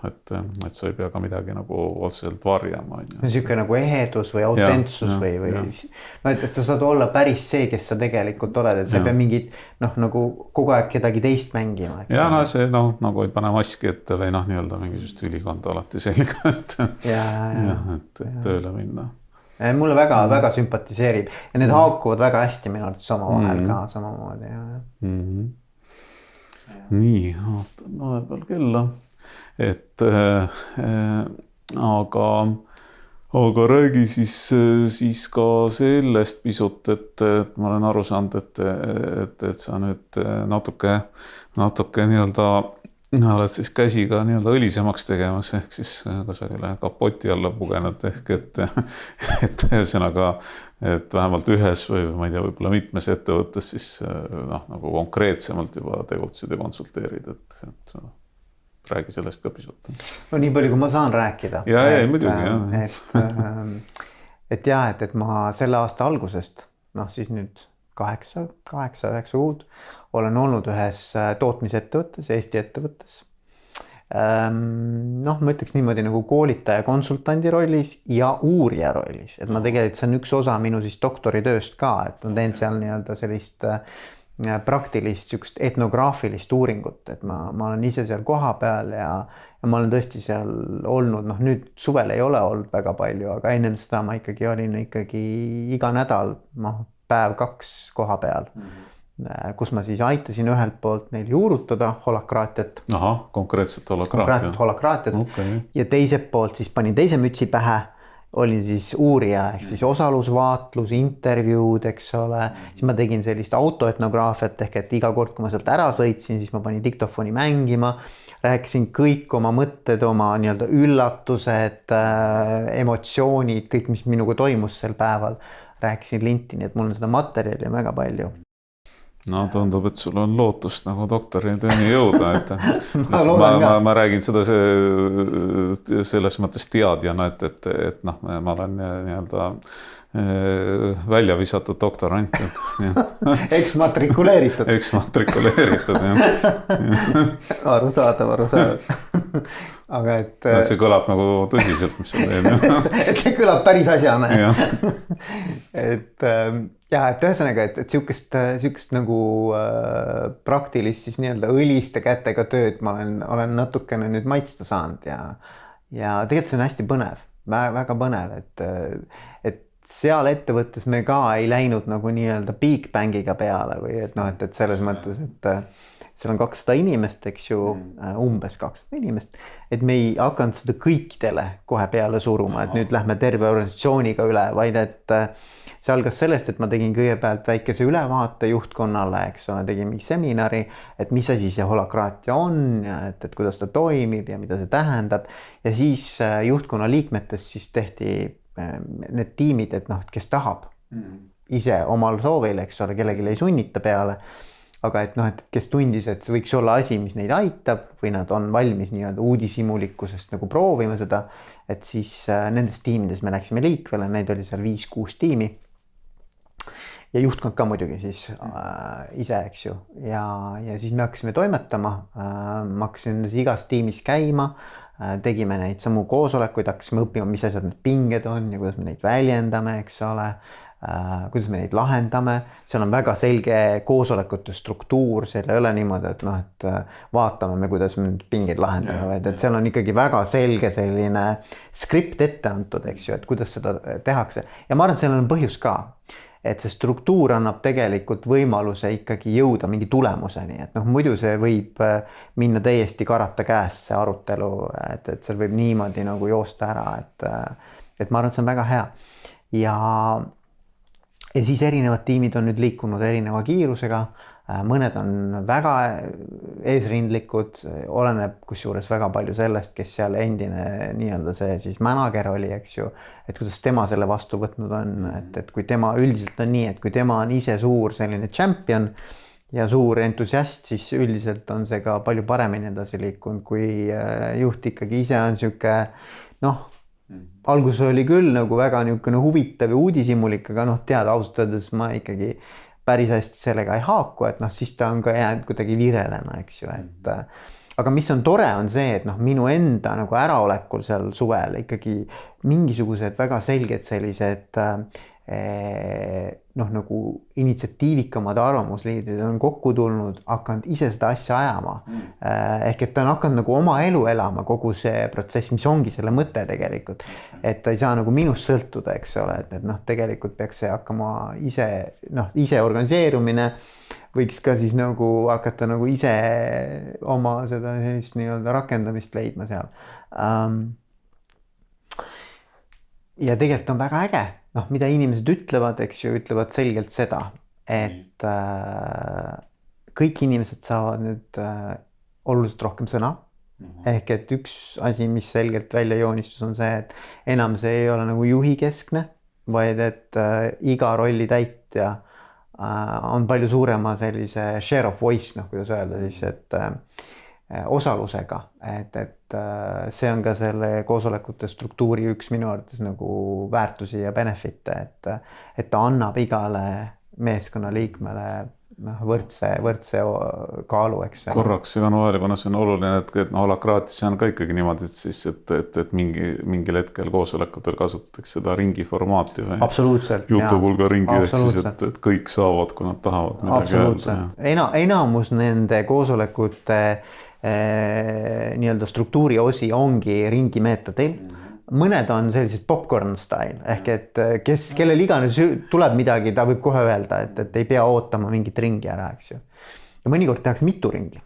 et sa ei pea ka midagi nagu otseselt varjama. Niisugune nagu ehedus või autentsus või et sa saad olla päris see, kes sa tegelikult oled, et sa ei pea mingit nagu kogu aeg kedagi teist mängima. Ja see nagu ei pane maski ette või nii-öelda mingisugust ülikonda alati selga, et tööle minna. Mulle väga sümpatiseerib ja need haakuvad väga hästi minu arvates omavahel ka samamoodi. Nii, vaatan peal kella, et aga räägi siis ka sellest pisut, et ma olen aru saanud, et sa nüüd natuke nii-öelda oled siis käsiga nii-öelda õlisemaks tegemas ehk siis kusagile kapoti alla pugenud ehk et ühesõnaga, et vähemalt ühes või ma ei tea, võib-olla mitmes ettevõttes siis nagu konkreetsemalt juba tegutsed ja konsulteerid, et räägi sellest ka pisut. No nii palju, kui ma saan rääkida. Muidugi, et ma selle aasta algusest, siis nüüd 8-9 kuud olen olnud ühes tootmisettevõttes, Eesti ettevõttes. Ma ütleks niimoodi nagu koolitaja konsultandi rollis ja uurija rollis, et ma tegelikult, see on üks osa minu siis doktoritööst ka, et ma teen seal nii-öelda sellist praktilist etnograafilist uuringut, et ma olen ise seal koha peal ja ma olen tõesti seal olnud, nüüd suvel ei ole olnud väga palju, aga ennem seda ma olin iga nädal, päev 2 koha peal, kus ma siis aitasin ühelt poolt neil juurutada holakraatiat. Konkreetselt holakraatiat. Ja teiselt poolt siis panin teise mütsi pähe, olin siis uurija ehk siis osalusvaatlus, intervjuud, eks ole. Siis ma tegin sellist autoetnograafiat ehk et iga kord, kui ma sealt ära sõitsin, siis ma panin diktofoni mängima, rääkisin kõik oma mõtted, oma nii-öelda üllatused, emotsioonid, kõik, mis minuga toimus sel päeval. Rääkisin linti, nii et mul on seda materjali väga palju. No tundub, et sul on lootust nagu doktoritööni jõuda, et ma räägin seda selles mõttes teadjana, et ma olen nii-öelda välja visatud doktorant. Eksmatrikuleeritud. Eksmatrikuleeritud, jah. Arusaadav. Aga see kõlab nagu tõsiselt, mis sa teed. Et see kõlab päris asjana. Et ühesõnaga, et siukest nagu praktilist siis nii-öelda õliste kätega tööd ma olen natukene nüüd maitsta saanud ja tegelikult see on hästi põnev, väga põnev, et seal ettevõttes me ka ei läinud nagu nii-öelda Big Bangiga peale või et selles mõttes, et seal on 200 inimest, eks ju, umbes 200 inimest, et me ei hakanud seda kõikidele kohe peale suruma, et nüüd lähme terve organisatsiooniga üle, vaid et see algas sellest, et ma tegin kõigepealt väikese ülevaate juhtkonnale, eks ole, tegin mingi seminari, et mis asi see holakraatia on ja et kuidas ta toimib ja mida see tähendab. Ja siis juhtkonna liikmetest siis tehti need tiimid, et kes tahab ise omal soovil, eks ole, kellelegi ei sunnita peale. Aga et noh, et kes tundis, et see võiks olla asi, mis neid aitab või nad on valmis nii-öelda uudishimulikkusest nagu proovima seda, et siis nendes tiimides me läksime liikvele, neid oli seal 5-6 tiimi. Ja juhtkond ka muidugi siis ise, eks ju. Ja siis me hakkasime toimetama, ma hakkasin igas tiimis käima, tegime neid samu koosolekuid, hakkasime õppima, mis asjad need pinged on ja kuidas me neid väljendame, eks ole. Kuidas me neid lahendame, seal on väga selge koosolekute struktuur, seal ei ole niimoodi, et noh, et vaatame me, kuidas me nüüd pingeid lahendame, vaid et seal on ikkagi väga selge selline skript ette antud, eks ju, et kuidas seda tehakse. Ja ma arvan, et seal on põhjus ka, et see struktuur annab tegelikult võimaluse ikkagi jõuda mingi tulemuseni, et noh, muidu see võib minna täiesti karata käest see arutelu, et seal võib niimoodi nagu joosta ära, et ma arvan, et see on väga hea. Ja siis erinevad tiimid on nüüd liikunud erineva kiirusega, mõned on väga eesrindlikud, oleneb kusjuures väga palju sellest, kes seal endine nii-öelda see siis manager oli, eks ju, et kuidas tema selle vastu võtnud on, et kui tema üldiselt on nii, et kui tema on ise suur selline champion ja suur entusiast, siis üldiselt on see ka palju paremini edasi liikunud, kui juht ikkagi ise on sihuke, noh, algus oli küll nagu väga niisugune huvitav ja uudishimulik, aga noh, tead, ausalt öeldes ma ikkagi päris hästi sellega ei haaku, et noh, siis ta on ka jäänud kuidagi virelema, eks ju, et aga mis on tore, on see, et noh, minu enda nagu äraolekul seal suvel ikkagi mingisugused väga selged sellised noh, nagu initsiatiivikamad arvamusliidrid on kokku tulnud, hakanud ise seda asja ajama. Ehk et ta on hakanud nagu oma elu elama, kogu see protsess, mis ongi selle mõte tegelikult. Et ta ei saa nagu minust sõltuda, eks ole, et noh, tegelikult peaks see hakkama ise organiseerumine, võiks ka siis nagu hakata nagu ise oma seda sellist nii-öelda rakendamist leidma seal. Ja tegelikult on väga äge, noh, mida inimesed ütlevad, eks ju, ütlevad selgelt seda, et kõik inimesed saavad nüüd oluliselt rohkem sõna. Ehk et üks asi, mis selgelt välja joonistus, on see, et enam see ei ole nagu juhi keskne, vaid et iga rolli täitja on palju suurema sellise share of voice, noh, kuidas öelda siis, et osalusega, et see on ka selle koosolekute struktuuri üks minu arvates nagu väärtusi ja benefite, et ta annab igale meeskonna liikmele võrdse kaalu, eks. Korraks segan vahele, kuna see on oluline, et holakraatis on ka ikkagi niimoodi, et siis, et mingil hetkel koosolekutel kasutatakse seda ringi formaati või juutupulga ringi, ehk siis, et kõik saavad, kui nad tahavad midagi öelda. Enamus nende koosolekute nii-öelda struktuuri osi ongi ringi meetodil. Mõned on sellised popcorn style, ehk et kellel iganes tuleb midagi, ta võib kohe öelda, et ei pea ootama mingit ringi ära, eks ju. Ja mõnikord tehakse mitu ringi.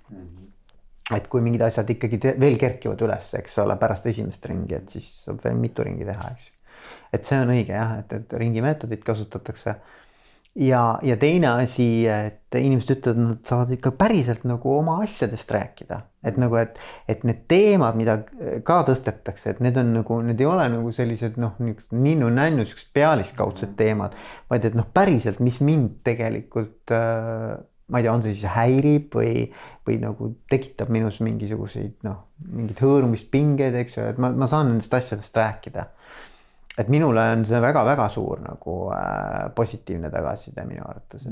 Et kui mingid asjad ikkagi veel kerkivad üles, eks ole, pärast esimest ringi, et siis saab veel mitu ringi teha, eks ju. Et see on õige jah, et ringi meetodit kasutatakse. Ja teine asi, et inimesed ütlevad, nad saavad ikka päriselt nagu oma asjadest rääkida. Et nagu, et need teemad, mida ka tõstetakse, et need on nagu, need ei ole nagu sellised noh, ninnu-nännu sellised pealiskaudsed teemad, vaid et noh, päriselt, mis mind tegelikult, ma ei tea, on see siis häirib või nagu tekitab minus mingisuguseid noh, mingid hõõrumist pingeid, eks ju, et ma saan nendest asjadest rääkida. Et minule on see väga-väga suur nagu positiivne tagasiside minu arvates,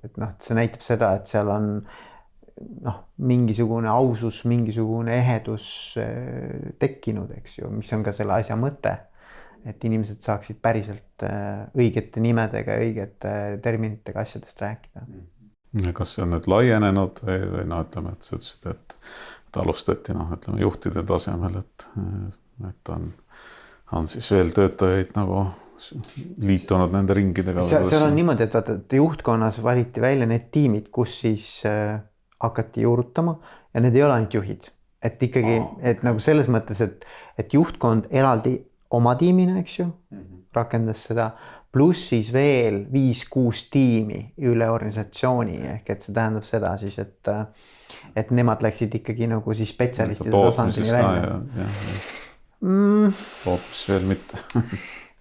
et noh, see näitab seda, et seal on noh, mingisugune ausus, mingisugune ehedus tekkinud, eks ju, mis on ka selle asja mõte, et inimesed saaksid päriselt õigete nimedega, õigete terminitega asjadest rääkida. Kas see on nüüd laienenud või noh, ütleme, et sa ütlesid, et alustati noh, ütleme juhtide tasemel, et on siis veel töötajaid nagu liitunud nende ringidega? Seal on niimoodi, et juhtkonnas valiti välja need tiimid, kus siis hakati juurutama ja need ei ole ainult juhid. Et ikkagi, et nagu selles mõttes, et juhtkond eraldi oma tiimina, eks ju, rakendas seda, pluss siis veel 5-6 tiimi üle organisatsiooni, ehk et see tähendab seda siis, et nemad läksid ikkagi nagu siis spetsialistide tasandini välja. Tootmis veel mitte.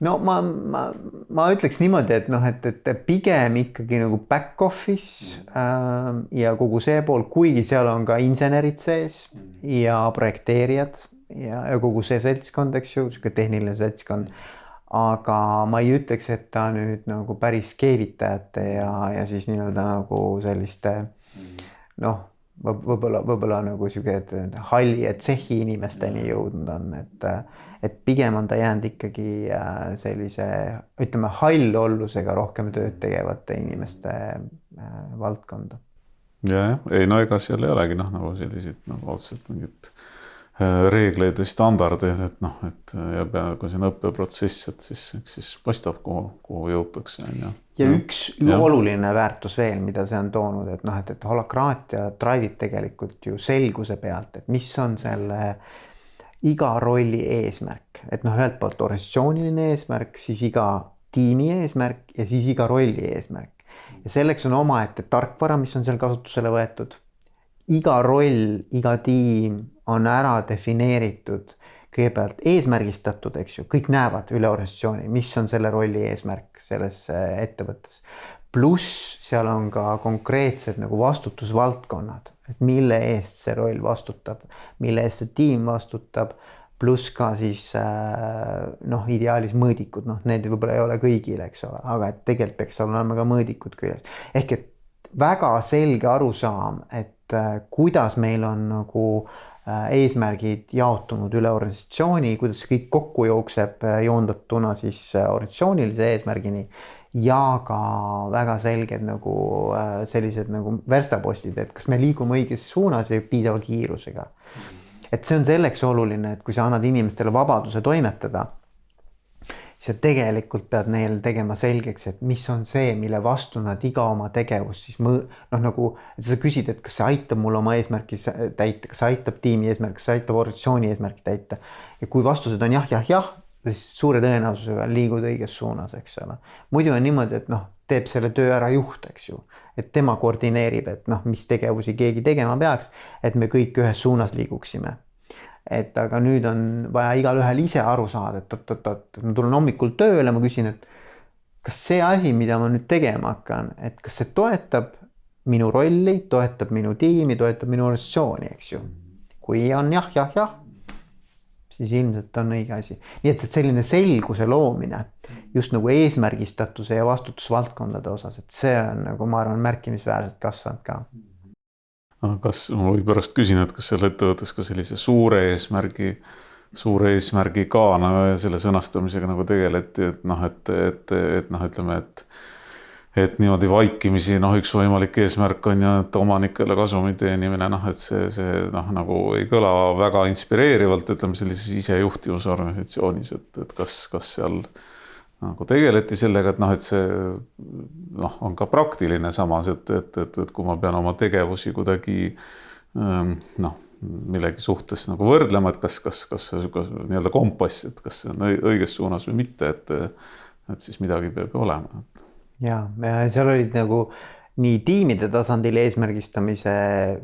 no ma ütleks niimoodi, et noh, et pigem ikkagi nagu back office ja kogu see pool, kuigi seal on ka insenerid sees ja projekteerijad ja kogu see seltskond, eks ju, sihuke tehniline seltskond. Aga ma ei ütleks, et ta nüüd nagu päris keevitajate ja siis nii-öelda nagu selliste noh, võib-olla nagu sihuke halli ja tsehhi inimesteni jõudnud on, et pigem on ta jäänud ikkagi sellise, ütleme, hallollusega rohkem tööd tegevate inimeste valdkonda. Ja, ei no ega seal ei olegi noh, nagu selliseid nagu otseselt mingit reegleid või standardeid, et noh, et ja kui see on õppeprotsess, et siis paistab, kuhu jõutakse. Ja üks oluline väärtus veel, mida see on toonud, et noh, et holakraatia drive'ib tegelikult ju selguse pealt, et mis on selle iga rolli eesmärk, et noh, ühelt poolt organisatsiooniline eesmärk, siis iga tiimi eesmärk ja siis iga rolli eesmärk. Ja selleks on omaette tarkvara, mis on seal kasutusele võetud. Iga roll, iga tiim on ära defineeritud, kõigepealt eesmärgistatud, eks ju, kõik näevad üle organisatsiooni, mis on selle rolli eesmärk selles ettevõttes. Pluss seal on ka konkreetsed nagu vastutusvaldkonnad, et mille eest see roll vastutab, mille eest see tiim vastutab, pluss ka siis noh, ideaalis mõõdikud, noh, need võib-olla ei ole kõigil, eks ole, aga et tegelikult peaks olema ka mõõdikud küljes. Ehk et väga selge arusaam, et kuidas meil on nagu eesmärgid jaotunud üle organisatsiooni, kuidas see kõik kokku jookseb joondatuna siis organisatsioonilise eesmärgini ja ka väga selged nagu sellised nagu verstapostid, et kas me liigume õiges suunas ja piisava kiirusega. Et see on selleks oluline, et kui sa annad inimestele vabaduse toimetada, siis tegelikult pead neil tegema selgeks, et mis on see, mille vastu nad iga oma tegevust siis noh nagu, et sa küsid, et kas see aitab mul oma eesmärki täita, kas see aitab tiimi eesmärki, kas see aitab organisatsiooni eesmärki täita. Ja kui vastused on jah, siis suure tõenäosusega liigud õiges suunas, eks ole. Muidu on niimoodi, et noh, teeb selle töö ära juht, eks ju. Et tema koordineerib, et noh, mis tegevusi keegi tegema peaks, et me kõik ühes suunas liiguksime. Et aga nüüd on vaja igal ühel ise aru saada, et ma tulen hommikul tööle, ma küsin, et kas see asi, mida ma nüüd tegema hakkan, et kas see toetab minu rolli, toetab minu tiimi, toetab minu organisatsiooni, eks ju. Kui on jah, siis ilmselt on õige asi. Nii et selline selguse loomine just nagu eesmärgistatuse ja vastutusvaldkondade osas, et see on nagu ma arvan märkimisväärselt kasvanud ka. Kas ma või pärast küsin, et kas seal ettevõttes ka sellise suure eesmärgi ka selle sõnastamisega nagu tegeleti, et noh, ütleme, et niimoodi vaikimisi, noh, üks võimalik eesmärk on ju, et omanikele kasumi teenimine, noh, et see noh, nagu ei kõla väga inspireerivalt, ütleme sellises isejuhtivusorganisatsioonis, et kas seal nagu tegeleti sellega, et noh, et see noh, on ka praktiline samas, et kui ma pean oma tegevusi kuidagi noh, millegi suhtes nagu võrdlema, et kas see nii-öelda kompass, et kas see on õiges suunas või mitte, et siis midagi peab olema. Ja seal olid nagu nii tiimide tasandil eesmärgistamise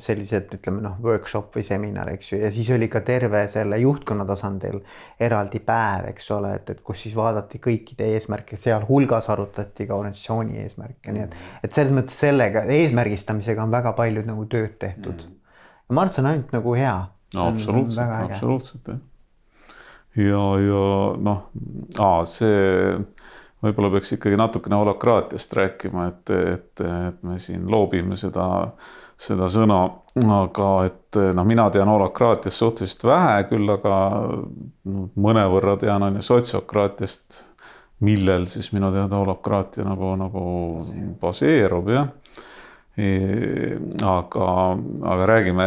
sellised, ütleme noh, workshop või seminar, eks ju, ja siis oli ka terve selle juhtkonna tasandil eraldi päev, eks ole, et kus siis vaadati kõikide eesmärke, seal hulgas arutati ka organisatsiooni eesmärke, nii et selles mõttes sellega eesmärgistamisega on väga palju nagu tööd tehtud. Ja ma arvan, see on ainult nagu hea. No, absoluutselt, jah. Ja noh, see võib-olla peaks ikkagi natukene holakraatiast rääkima, et me siin loobime seda sõna, aga et noh, mina tean holakraatiast suhteliselt vähe, küll aga mõnevõrra tean on ju sotsiokraatiast, millel siis minu teada holakraatia nagu baseerub, jah. Aga räägime,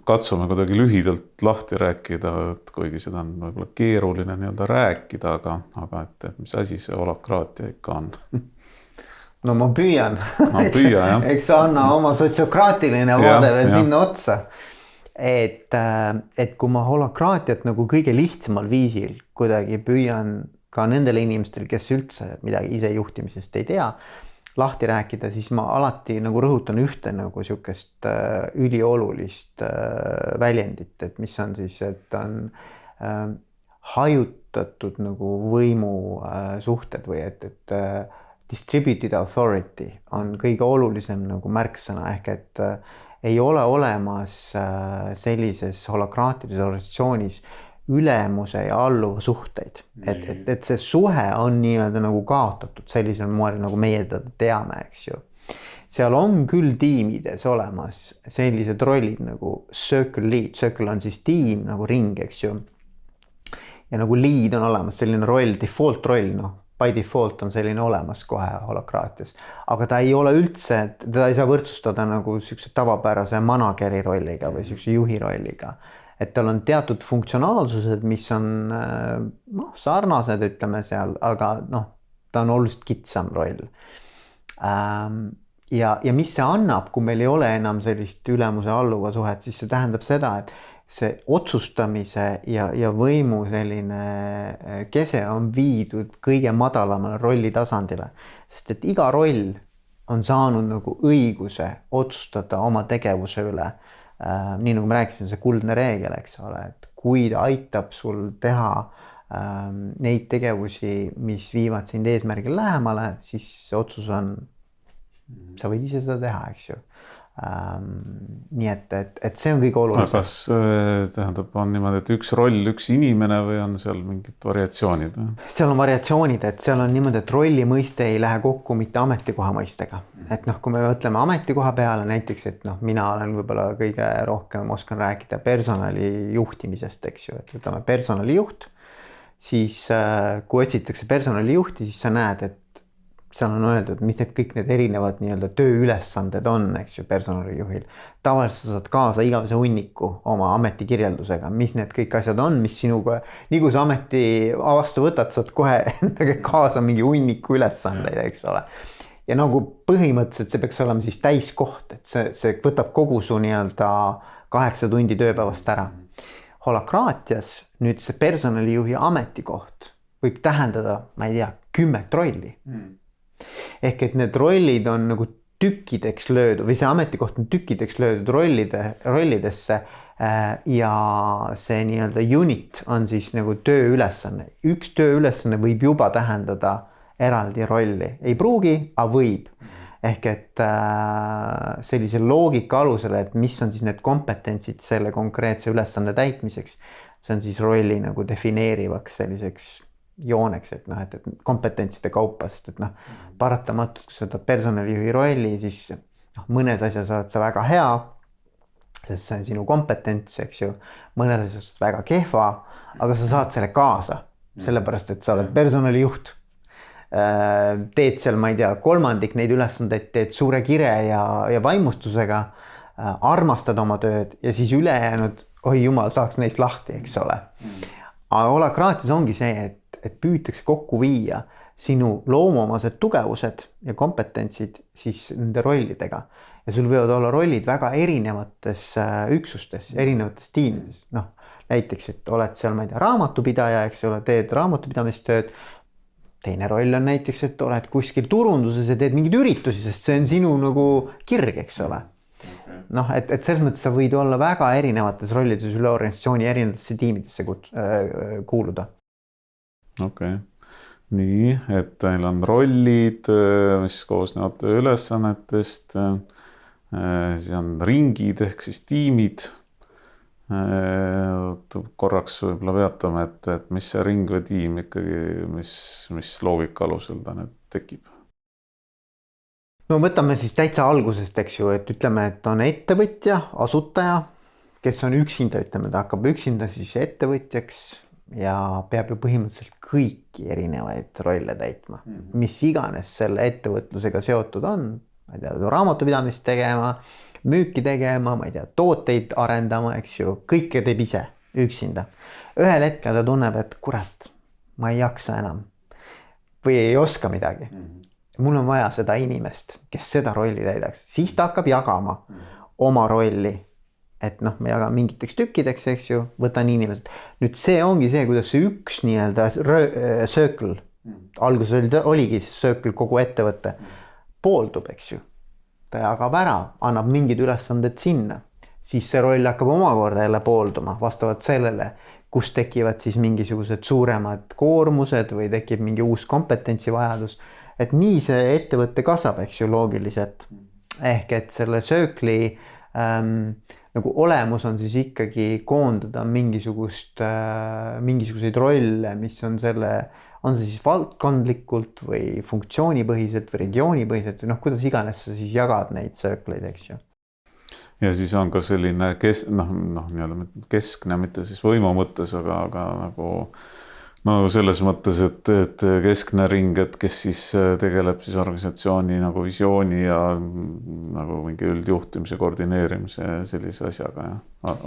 katsume kuidagi lühidalt lahti rääkida, et kuigi seda on võib-olla keeruline nii-öelda rääkida, aga et mis asi see holakraatia ikka on? No ma püüan. Jah. Eks anna oma sotsiokraatiline vaade veel sinna otsa. Et kui ma holakraatiat nagu kõige lihtsamal viisil kuidagi püüan ka nendele inimestele, kes üldse midagi ise juhtimisest ei tea, lahti rääkida, siis ma alati nagu rõhutan ühte nagu sihukest üliolulist väljendit, et mis on siis, et on hajutatud nagu võimusuhted või et distributed authority on kõige olulisem nagu märksõna ehk et ei ole olemas sellises holokraatilises organisatsioonis ülemuse ja alluva suhteid, et see suhe on nii-öelda nagu kaotatud sellisel moel, nagu meie teda teame, eks ju. Seal on küll tiimides olemas sellised rollid nagu circle lead, circle on siis tiim nagu ring, eks ju. Ja nagu lead on olemas selline roll, default roll, noh, by default on selline olemas kohe holokraatias, aga ta ei ole üldse, teda ei saa võrdsustada nagu siukse tavapärase manageri rolliga või siukse juhi rolliga. Et tal on teatud funktsionaalsused, mis on sarnased, ütleme seal, aga noh, ta on oluliselt kitsam roll. Ja mis see annab, kui meil ei ole enam sellist ülemuse alluva suhet, siis see tähendab seda, et see otsustamise ja võimu selline kese on viidud kõige madalamale rolli tasandile, sest et iga roll on saanud nagu õiguse otsustada oma tegevuse üle. Nii nagu me rääkisime, see kuldne reegel, eks ole, et kui ta aitab sul teha neid tegevusi, mis viivad sind eesmärgil lähemale, siis see otsus on, sa võid ise seda teha, eks ju. Nii et see on kõige olulisem. Kas tähendab, on niimoodi, et üks roll, üks inimene või on seal mingid variatsioonid? Seal on variatsioonid, et seal on niimoodi, et rolli mõiste ei lähe kokku mitte ametikoha mõistega. Et noh, kui me mõtleme ametikoha peale näiteks, et noh, mina olen võib-olla kõige rohkem oskan rääkida personali juhtimisest, eks ju, et võtame personalijuht, siis kui otsitakse personalijuhti, siis sa näed, et seal on öeldud, mis kõik need erinevad nii-öelda tööülesanded on, eks ju, personalijuhil. Tavaliselt sa saad kaasa igavese hunniku oma ametikirjeldusega, mis need kõik asjad on, mis sinuga, nii kui sa ameti vastu võtad, saad kohe kaasa mingi hunniku ülesandeid, eks ole. Ja nagu põhimõtteliselt see peaks olema siis täiskoht, et see võtab kogu su nii-öelda 8 tundi tööpäevast ära. Holokraatias nüüd see personalijuhi ametikoht võib tähendada, ma ei tea, 10 rolli. Ehk et need rollid on nagu tükkideks löödud või see ametikoht on tükkideks löödud rollidesse ja see nii-öelda unit on siis nagu tööülesanne. Üks tööülesanne võib juba tähendada eraldi rolli. Ei pruugi, aga võib. Ehk et sellise loogika alusel, et mis on siis need kompetentsid selle konkreetse ülesande täitmiseks, see on siis rolli nagu defineerivaks selliseks jooneks, et noh, et kompetentside kaupa, sest et noh, paratamatult, kui sa võtad personalijuhi rolli, siis noh, mõnes asjas oled sa väga hea, sest see on sinu kompetents, eks ju, mõnes asjas väga kehva, aga sa saad selle kaasa, sellepärast, et sa oled personalijuht. Teed seal, ma ei tea, 1/3 neid ülesandeid, teed suure kire ja vaimustusega, armastad oma tööd ja siis ülejäänud, oi jumal, saaks neist lahti, eks ole. Aga holokraatias ongi see, et püütakse kokku viia sinu loomuomased tugevused ja kompetentsid siis nende rollidega. Ja sul võivad olla rollid väga erinevates üksustes, erinevates tiimides. Noh, näiteks, et oled seal, ma ei tea, raamatupidaja, eks ole, teed raamatupidamistööd. Teine roll on näiteks, et oled kuskil turunduses ja teed mingeid üritusi, sest see on sinu nagu kirg, eks ole. Noh, et selles mõttes sa võid olla väga erinevates rollides üle organisatsiooni erinevatesse tiimidesse kuuluda. Okei. Nii, et meil on rollid, mis koosnevad tööülesannetest, siis on ringid ehk siis tiimid. Korraks võib-olla peatame, et mis see ring või tiim ikkagi, mis loogika alusel ta nüüd tekib? No võtame siis täitsa algusest, eks ju, et ütleme, et on ettevõtja, asutaja, kes on üksinda, ütleme, ta hakkab üksinda siis ettevõtjaks ja peab ju põhimõtteliselt kõiki erinevaid rolle täitma, mis iganes selle ettevõtlusega seotud on, ma ei tea, raamatupidamist tegema, müüki tegema, ma ei tea, tooteid arendama, eks ju, kõike teeb ise üksinda. Ühel hetkel ta tunneb, et kurat, ma ei jaksa enam või ei oska midagi. Mul on vaja seda inimest, kes seda rolli täidaks. Siis ta hakkab jagama oma rolli. Et noh, ma jagan mingiteks tükkideks, eks ju, võtan inimesed. Nüüd see ongi see, kuidas see üks nii-öelda circle, alguses oligi siis circle kogu ettevõtte, pooldub, eks ju. Ta jagab ära, annab mingid ülesanded sinna. Siis see roll hakkab omakorda jälle poolduma vastavalt sellele, kus tekivad siis mingisugused suuremad koormused või tekib mingi uus kompetentsivajadus. Et nii see ettevõte kasvab, eks ju, loogiliselt. Ehk et selle Circle'i nagu olemus on siis ikkagi koondada mingisuguseid rolle, mis on on see siis valdkondlikult või funktsioonipõhiselt või regioonipõhiselt või kuidas iganes sa siis jagad neid Circle'id, eks ju. Ja siis on ka selline keskne, mitte siis võimu mõttes, aga nagu selles mõttes, et keskne ring, et kes siis tegeleb siis organisatsiooni nagu visiooni ja nagu mingi üldjuhtimise, koordineerimise sellise asjaga, ja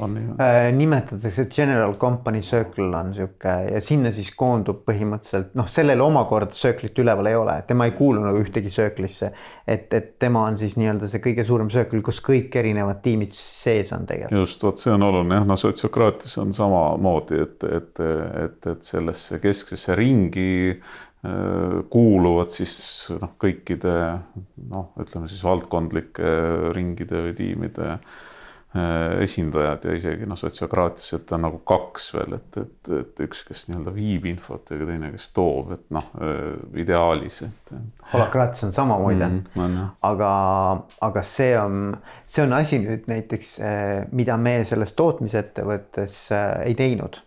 on nii? Nimetatakse General Company Circle on siuke ja sinna siis koondub põhimõtteliselt, sellele omakorda Circle'it üleval ei ole, tema ei kuulu nagu ühtegi Circle'isse, et tema on siis nii-öelda see kõige suurem Circle, kus kõik erinevad tiimid sees on tegelikult. Just, see on oluline, sotsiokraatias on samamoodi, et sellesse kesksesse ringi kuuluvad siis kõikide, ütleme siis valdkondlike ringide või tiimide esindajad ja isegi sotsiokraatias, et on nagu kaks veel, et üks, kes nii-öelda viib infot ja teine, kes toob, et ideaalis. Holokraatias on sama muide, aga see on asi nüüd näiteks, mida me selles tootmisettevõttes ei teinud,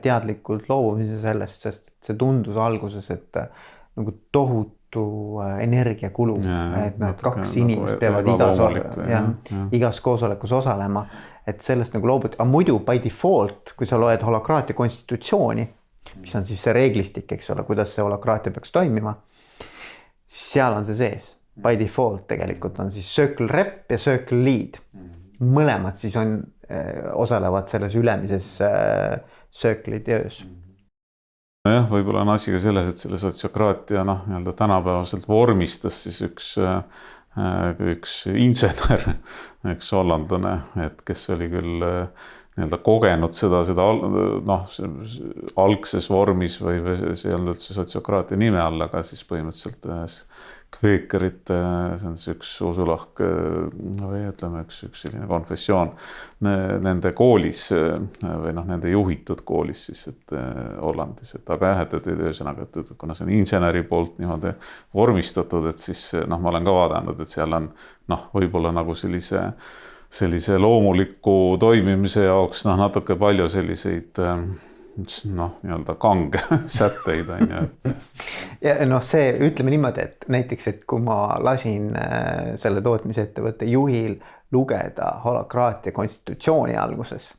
teadlikult loobumise sellest, sest see tundus alguses, et nagu tohutu energiakulu, et kaks inimest peavad igas koosolekus osalema, et sellest nagu loobuti, aga muidu by default, kui sa loed holokraatia konstitutsiooni, mis on siis see reeglistik, eks ole, kuidas see holokraatia peaks toimima, siis seal on see sees. By default tegelikult on siis Circle Rep ja Circle Lead. Mõlemad siis osalevad selles ülemises Circle'i töös. Jah, võib-olla on asi ka selles, et selle sotsiokraatia nii-öelda tänapäevaselt vormistas siis üks insener, üks hollandlane, et kes oli küll nii-öelda kogenud seda algses vormis või see ei olnud üldse sotsiokraatia nime all, aga siis põhimõtteliselt ühes kveekerite, see on siis üks usulahk või ütleme üks selline konfessioon nende koolis või nende juhitud koolis siis, et Hollandis, et aga jah, et ühesõnaga, et kuna see on inseneri poolt niimoodi vormistatud, et siis ma olen ka vaadanud, et seal on võib-olla nagu sellise loomuliku toimimise jaoks natuke palju selliseid nii-öelda kange sätteid on ju. Ja see, ütleme niimoodi, et näiteks, et kui ma lasin selle tootmisettevõtte juhil lugeda holokraatia konstitutsiooni alguses,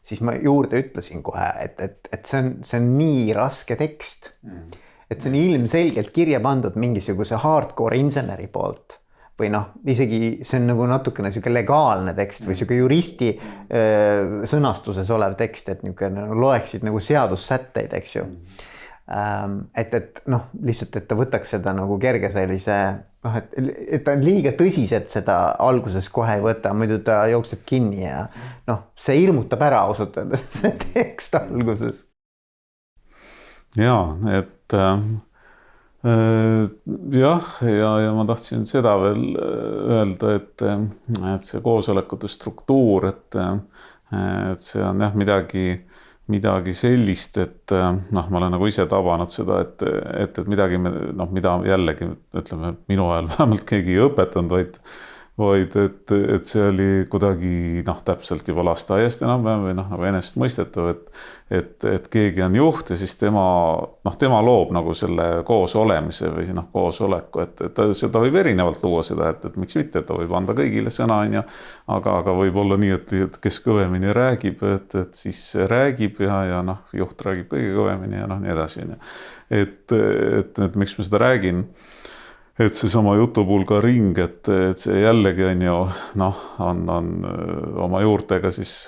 siis ma juurde ütlesin kohe, et see on nii raske tekst, et see on ilmselgelt kirja pandud mingisuguse hardcore inseneri poolt. Või isegi see on nagu natukene selline legaalne tekst või selline juristi sõnastuses olev tekst, et loeksid nagu seadussätteid, eks ju. Et lihtsalt, et ta võtaks seda nagu kerge sellise, et ta on liiga tõsiselt seda alguses kohe ei võta, muidu ta jookseb kinni ja see hirmutab ära ausalt öelda see tekst alguses. Jaa, et jah, ja ma tahtsin seda veel öelda, et see koosolekute struktuur, et see on jah midagi sellist, et ma olen nagu ise tabanud seda, et midagi, mida jällegi ütleme, minu ajal vähemalt keegi ei õpetanud, vaid et see oli kuidagi täpselt juba lasteaiast enam või nagu enesestmõistetav, et keegi on juht ja siis tema loob nagu selle koos olemise või koosoleku, et ta võib erinevalt luua seda, et miks mitte, et ta võib anda kõigile sõna, aga võib olla nii, et kes kõvemini räägib, et siis räägib ja juht räägib kõige kõvemini ja nii edasi. Et miks ma seda räägin? Et see sama jutupulga ring, et see jällegi on ju, on oma juurtega siis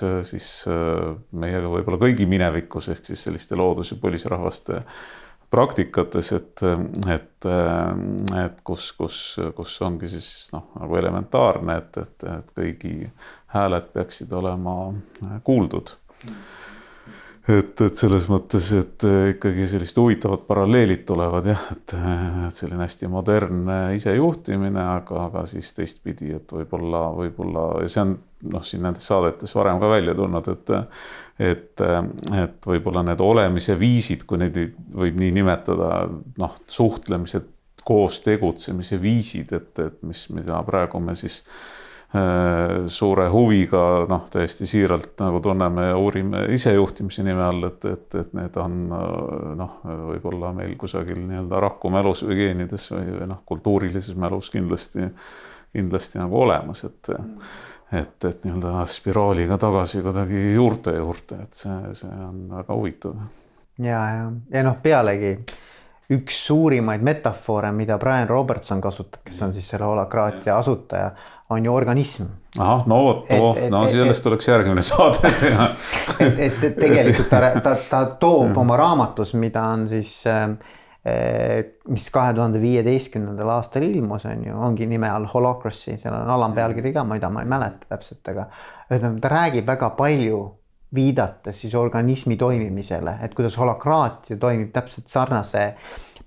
meiega võib-olla kõigi minevikus, ehk siis selliste loodus- ja põlisrahvaste praktikates, et kus ongi siis nagu elementaarne, et kõigi hääled peaksid olema kuuldud. et selles mõttes, et ikkagi sellised huvitavad paralleelid tulevad jah, et selline hästi modernne isejuhtimine, aga siis teistpidi, et võib-olla ja see on siin nendes saadetes varem ka välja tulnud, et võib-olla need olemise viisid, kui neid võib nii nimetada, suhtlemise, koos tegutsemise viisid, et mida praegu me siis suure huviga, täiesti siiralt nagu tunneme ja uurime isejuhtimise nime all, et need on võib-olla meil kusagil nii-öelda rakkumälus või geenides või kultuurilises mälus kindlasti nagu olemas, et nii-öelda spiraaliga tagasi kuidagi juurte, et see on väga huvitav. Ja pealegi üks suurimaid metafoore, mida Brian Robertson kasutab, kes on siis selle holakraatia asutaja, on ju organism. Ahah, sellest oleks järgmine saade teha. et tegelikult ta toob oma raamatus, mida on siis, mis 2015. aastal ilmus, ongi nime all Holacracy, seal on alampealkiri ka, mida ma ei mäleta täpselt, aga ta räägib väga palju viidates siis organismi toimimisele, et kuidas holakraatia toimib täpselt sarnase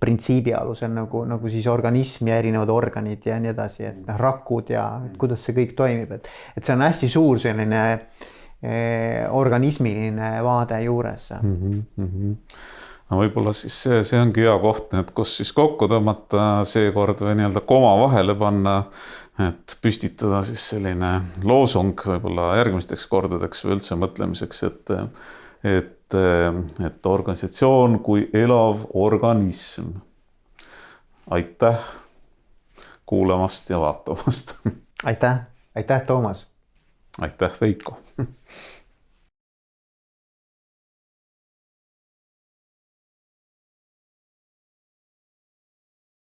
printsiibi alusel nagu siis organism ja erinevad organid ja nii edasi, et rakud ja kuidas see kõik toimib, et see on hästi suur selline organismiline vaade juures. No võib-olla siis see ongi hea koht, et kus siis kokku tõmmata seekord või nii-öelda koma vahele panna, et püstitada siis selline loosung võib-olla järgmisteks kordadeks või üldse mõtlemiseks, et organisatsioon kui elav organism. Aitäh kuulamast ja vaatamast. Aitäh, Toomas. Aitäh, Veiko.